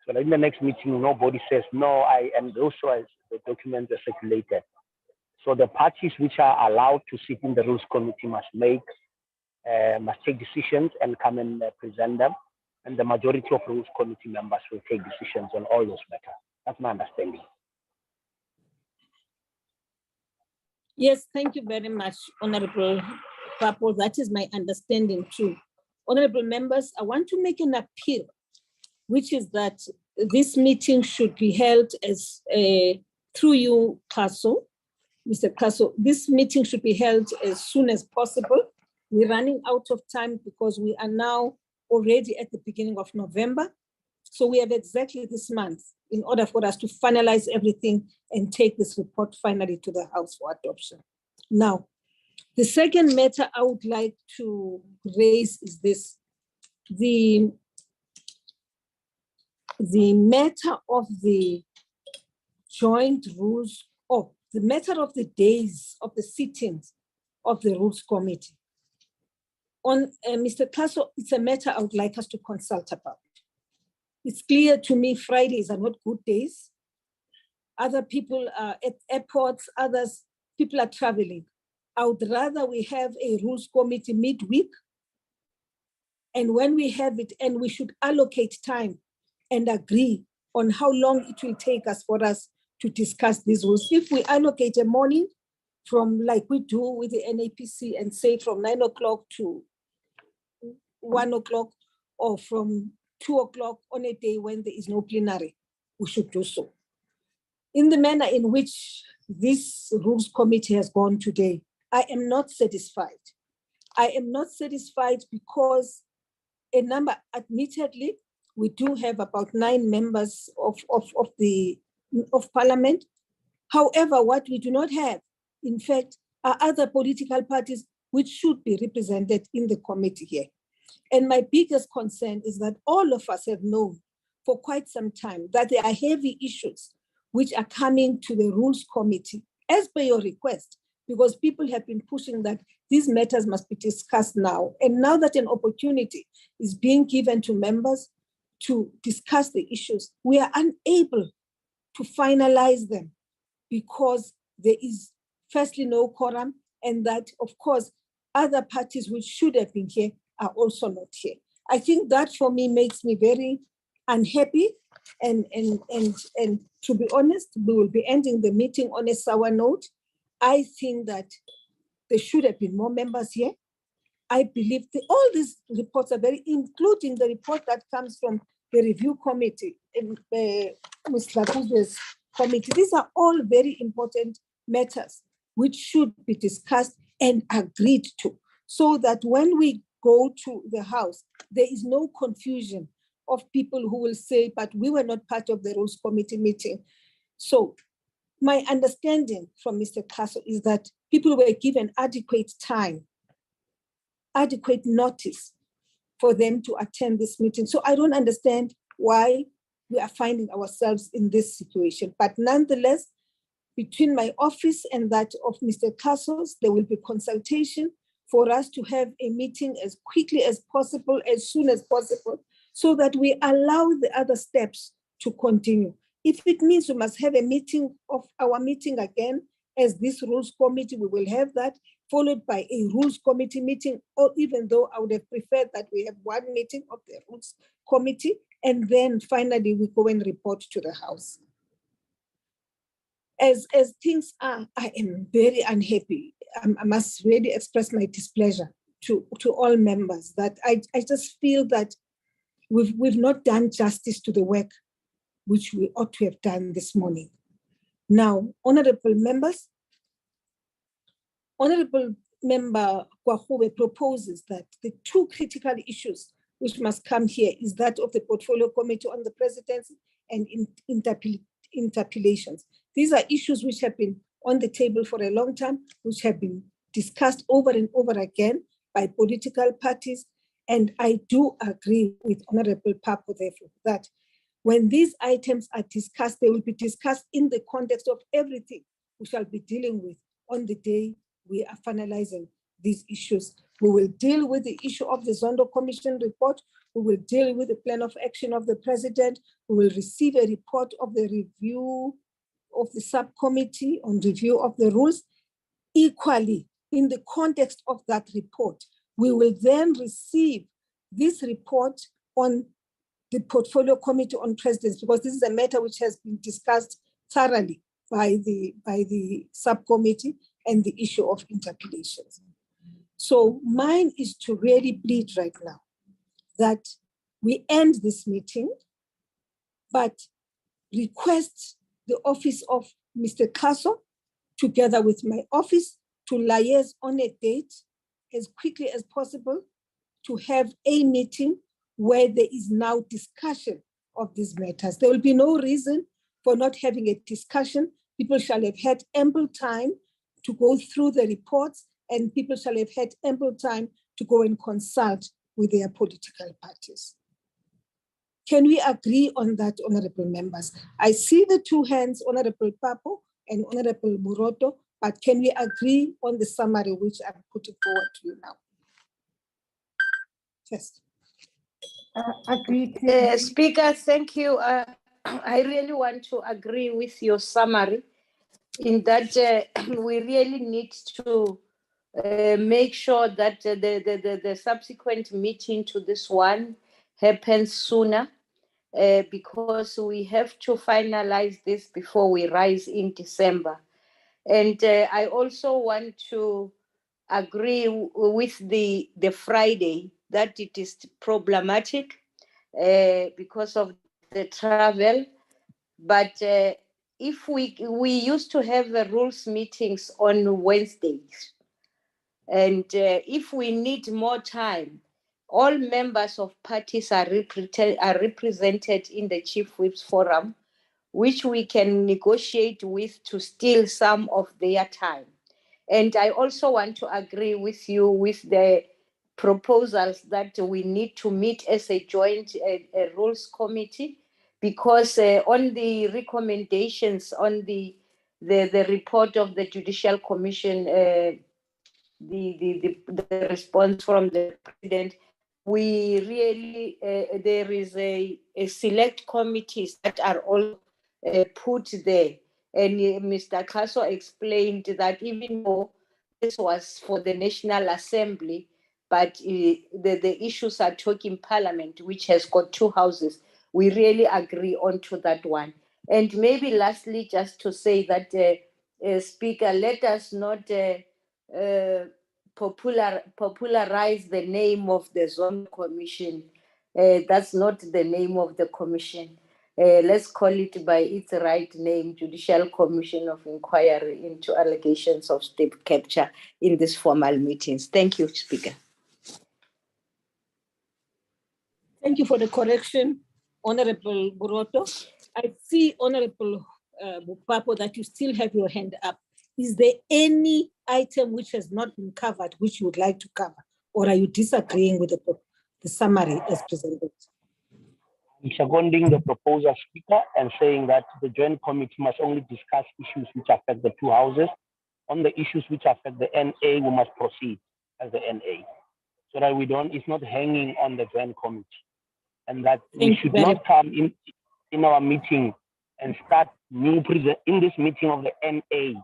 So that in the next meeting, nobody says, no, and also as the documents are circulated. So the parties which are allowed to sit in the Rules Committee must take decisions and come and present them. And the majority of Rules Committee members will take decisions on all those matters. That's my understanding. Yes, thank you very much, Honorable Papo. That is my understanding too. Honorable members, I want to make an appeal, which is that this meeting should be held as through you, Kaso, Mr. Kaso. This meeting should be held as soon as possible. We're running out of time because we are now already at the beginning of November. So we have exactly this month in order for us to finalize everything and take this report finally to the House for adoption. Now, the second matter I would like to raise is this. The matter of the joint rules, the matter of the days of the sittings of the Rules Committee. On Mr. Kaso, it's a matter I would like us to consult about. It's clear to me Fridays are not good days. Other people are at airports, people are traveling. I would rather we have a Rules Committee midweek. And when we have it, and we should allocate time and agree on how long it will take us for us to discuss these rules. If we allocate a morning from like we do with the NAPC and say from 9 o'clock to 1 o'clock or from 2 o'clock on a day when there is no plenary, we should do so. In the manner in which this Rules Committee has gone today, I am not satisfied. I am not satisfied because a number, admittedly, we do have about 9 members of Parliament. However, what we do not have, in fact, are other political parties which should be represented in the committee here. And my biggest concern is that all of us have known for quite some time that there are heavy issues which are coming to the Rules Committee as per your request, because people have been pushing that these matters must be discussed now. And now that an opportunity is being given to members to discuss the issues, we are unable to finalize them because there is firstly no quorum, and that of course other parties which should have been here are also not here. I think that for me makes me very unhappy, and to be honest, we will be ending the meeting on a sour note. I think that there should have been more members here. I believe that all these reports are very, including the report that comes from the review committee, Ms. Lakuze's committee. These are all very important matters which should be discussed and agreed to, so that when we go to the House, there is no confusion of people who will say, but we were not part of the Rules Committee meeting. So my understanding from Mr. Kaso is that people were given adequate time, adequate notice for them to attend this meeting. So I don't understand why we are finding ourselves in this situation. But nonetheless, between my office and that of Mr. Kaso's, there will be consultation for us to have a meeting as quickly as possible, as soon as possible, so that we allow the other steps to continue. If it means we must have a meeting of our meeting again, as this Rules Committee, we will have that, followed by a Rules Committee meeting, or even though I would have preferred that we have one meeting of the Rules Committee, and then finally we go and report to the House. As things are, I am very unhappy. I must really express my displeasure to all members that I just feel that we've not done justice to the work which we ought to have done this morning. Now, honorable members, Honorable Member Kwahube proposes that the 2 critical issues which must come here is that of the Portfolio Committee on the Presidency and interpellations. These are issues which have been on the table for a long time, which have been discussed over and over again by political parties. And I do agree with Honorable Papo, therefore, that when these items are discussed, they will be discussed in the context of everything we shall be dealing with on the day we are finalizing these issues. We will deal with the issue of the Zondo Commission report. We will deal with the plan of action of the President. We will receive a report of the review of the subcommittee on review of the rules. Equally, in the context of that report, we will then receive this report on the Portfolio Committee on Presidents, because this is a matter which has been discussed thoroughly by the subcommittee and the issue of interpellations. So mine is to really plead right now that we end this meeting, but request the office of Mr. Kaso, together with my office, to liaise on a date as quickly as possible to have a meeting where there is now discussion of these matters. There will be no reason for not having a discussion. People shall have had ample time to go through the reports, and people shall have had ample time to go and consult with their political parties. Can we agree on that, honorable members? I see the two hands, Honorable Papo and Honorable Muroto, but can we agree on the summary which I'm putting forward to you now? First. Agreed. Speaker, thank you. I really want to agree with your summary in that we really need to make sure that the subsequent meeting to this one happens sooner, because we have to finalize this before we rise in December. And I also want to agree with the Friday that it is problematic because of the travel. But if we used to have the rules meetings on Wednesdays, and if we need more time, all members of parties are represented in the Chief Whips Forum, which we can negotiate with to steal some of their time. And I also want to agree with you with the proposals that we need to meet as a joint rules committee, because on the recommendations on the report of the Judicial Commission, the response from the President, we really, there is a select committees that are all put there. And Mr. Kaso explained that even though this was for the National Assembly, but the issues are talking Parliament, which has got two houses. We really agree on to that one. And maybe lastly, just to say that, Speaker, let us not popularize the name of the Zone Commission. That's not the name of the commission. Let's call it by its right name, Judicial Commission of Inquiry into Allegations of State Capture, in these formal meetings. Thank you, Speaker. Thank you for the correction, Honorable Buroto. I see, Honorable Papo, that you still have your hand up. Is there any item which has not been covered which you would like to cover, or are you disagreeing with the summary as presented? I'm seconding the proposal, Speaker, and saying that the Joint Committee must only discuss issues which affect the two houses. On the issues which affect the NA, we must proceed as the NA, so that we don't, it's not hanging on the Joint Committee, and that we should not come in our meeting and start new in this meeting of the NA.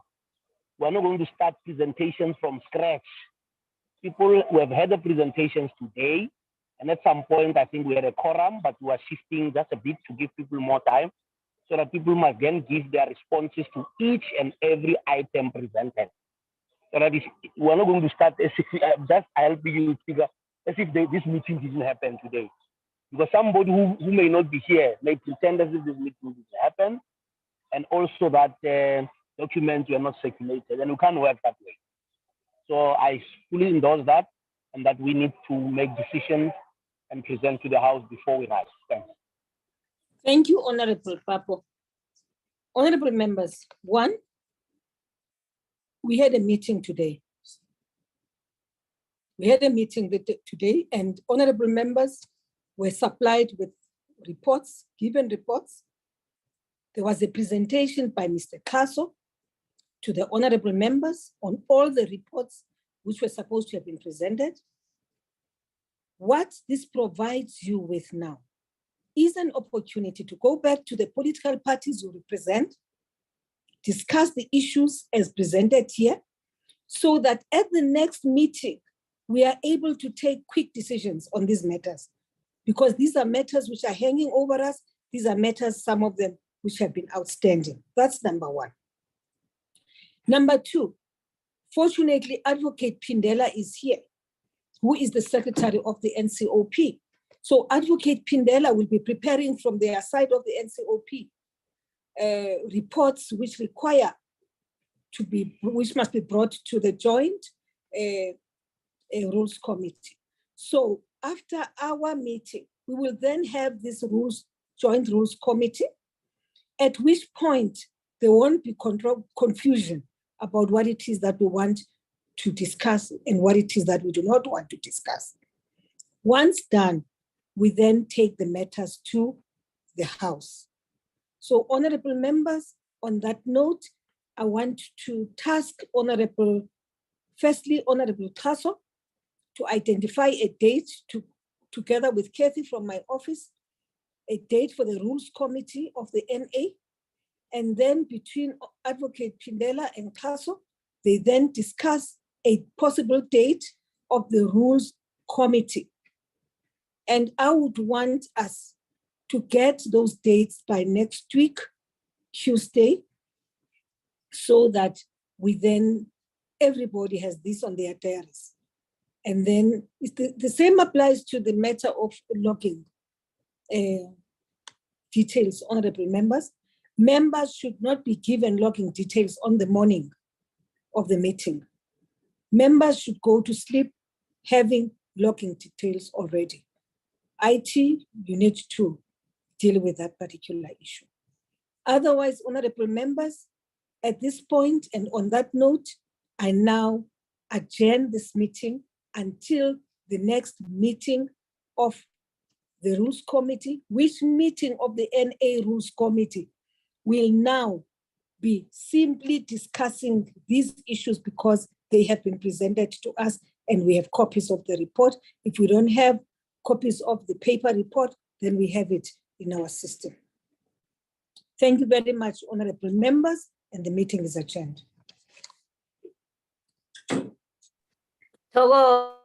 We're not going to start presentations from scratch. People who have had the presentations today, and at some point, I think we had a quorum, but we are shifting just a bit to give people more time, so that people must then give their responses to each and every item presented. So that we're not going to start as if, just help you figure, as if this meeting didn't happen today. Because somebody who may not be here may pretend as if this meeting didn't happen, and also that documents were not circulated, and we can't work that way. So I fully endorse that, and that we need to make decisions and present to the House before we rise. Thanks. Thank you, Honorable Papo. Honorable members, one, we had a meeting today. We had a meeting today, and honorable members were supplied with reports, given reports. There was a presentation by Mr. Kaso to the honorable members on all the reports which were supposed to have been presented. What this provides you with now is an opportunity to go back to the political parties you represent, discuss the issues as presented here, so that at the next meeting, we are able to take quick decisions on these matters, because these are matters which are hanging over us. These are matters, some of them, which have been outstanding. That's number one. Number two, fortunately, Advocate Pindela is here, who is the secretary of the NCOP. So Advocate Pindela will be preparing from their side of the NCOP reports which must be brought to the joint rules committee. So after our meeting, we will then have this joint rules committee, at which point there won't be confusion about what it is that we want to discuss and what it is that we do not want to discuss. Once done, we then take the matters to the House. So honorable members, on that note, I want to task firstly, Honorable Kaso, to identify a date together with Kathy from my office, a date for the Rules Committee of the NA, and then between Advocate Pindela and Kaso, they then discuss a possible date of the Rules Committee. And I would want us to get those dates by next week, Tuesday, so that everybody has this on their diaries. And then the same applies to the matter of logging details, honorable members. Members should not be given logging details on the morning of the meeting. Members should go to sleep having logging details already. IT, you need to deal with that particular issue. Otherwise, honorable members, at this point and on that note, I now adjourn this meeting until the next meeting of the Rules Committee, which meeting of the NA Rules Committee will now be simply discussing these issues because they have been presented to us and we have copies of the report. If we don't have copies of the paper report, then we have it in our system. Thank you very much, honorable members, and the meeting is adjourned. Togo.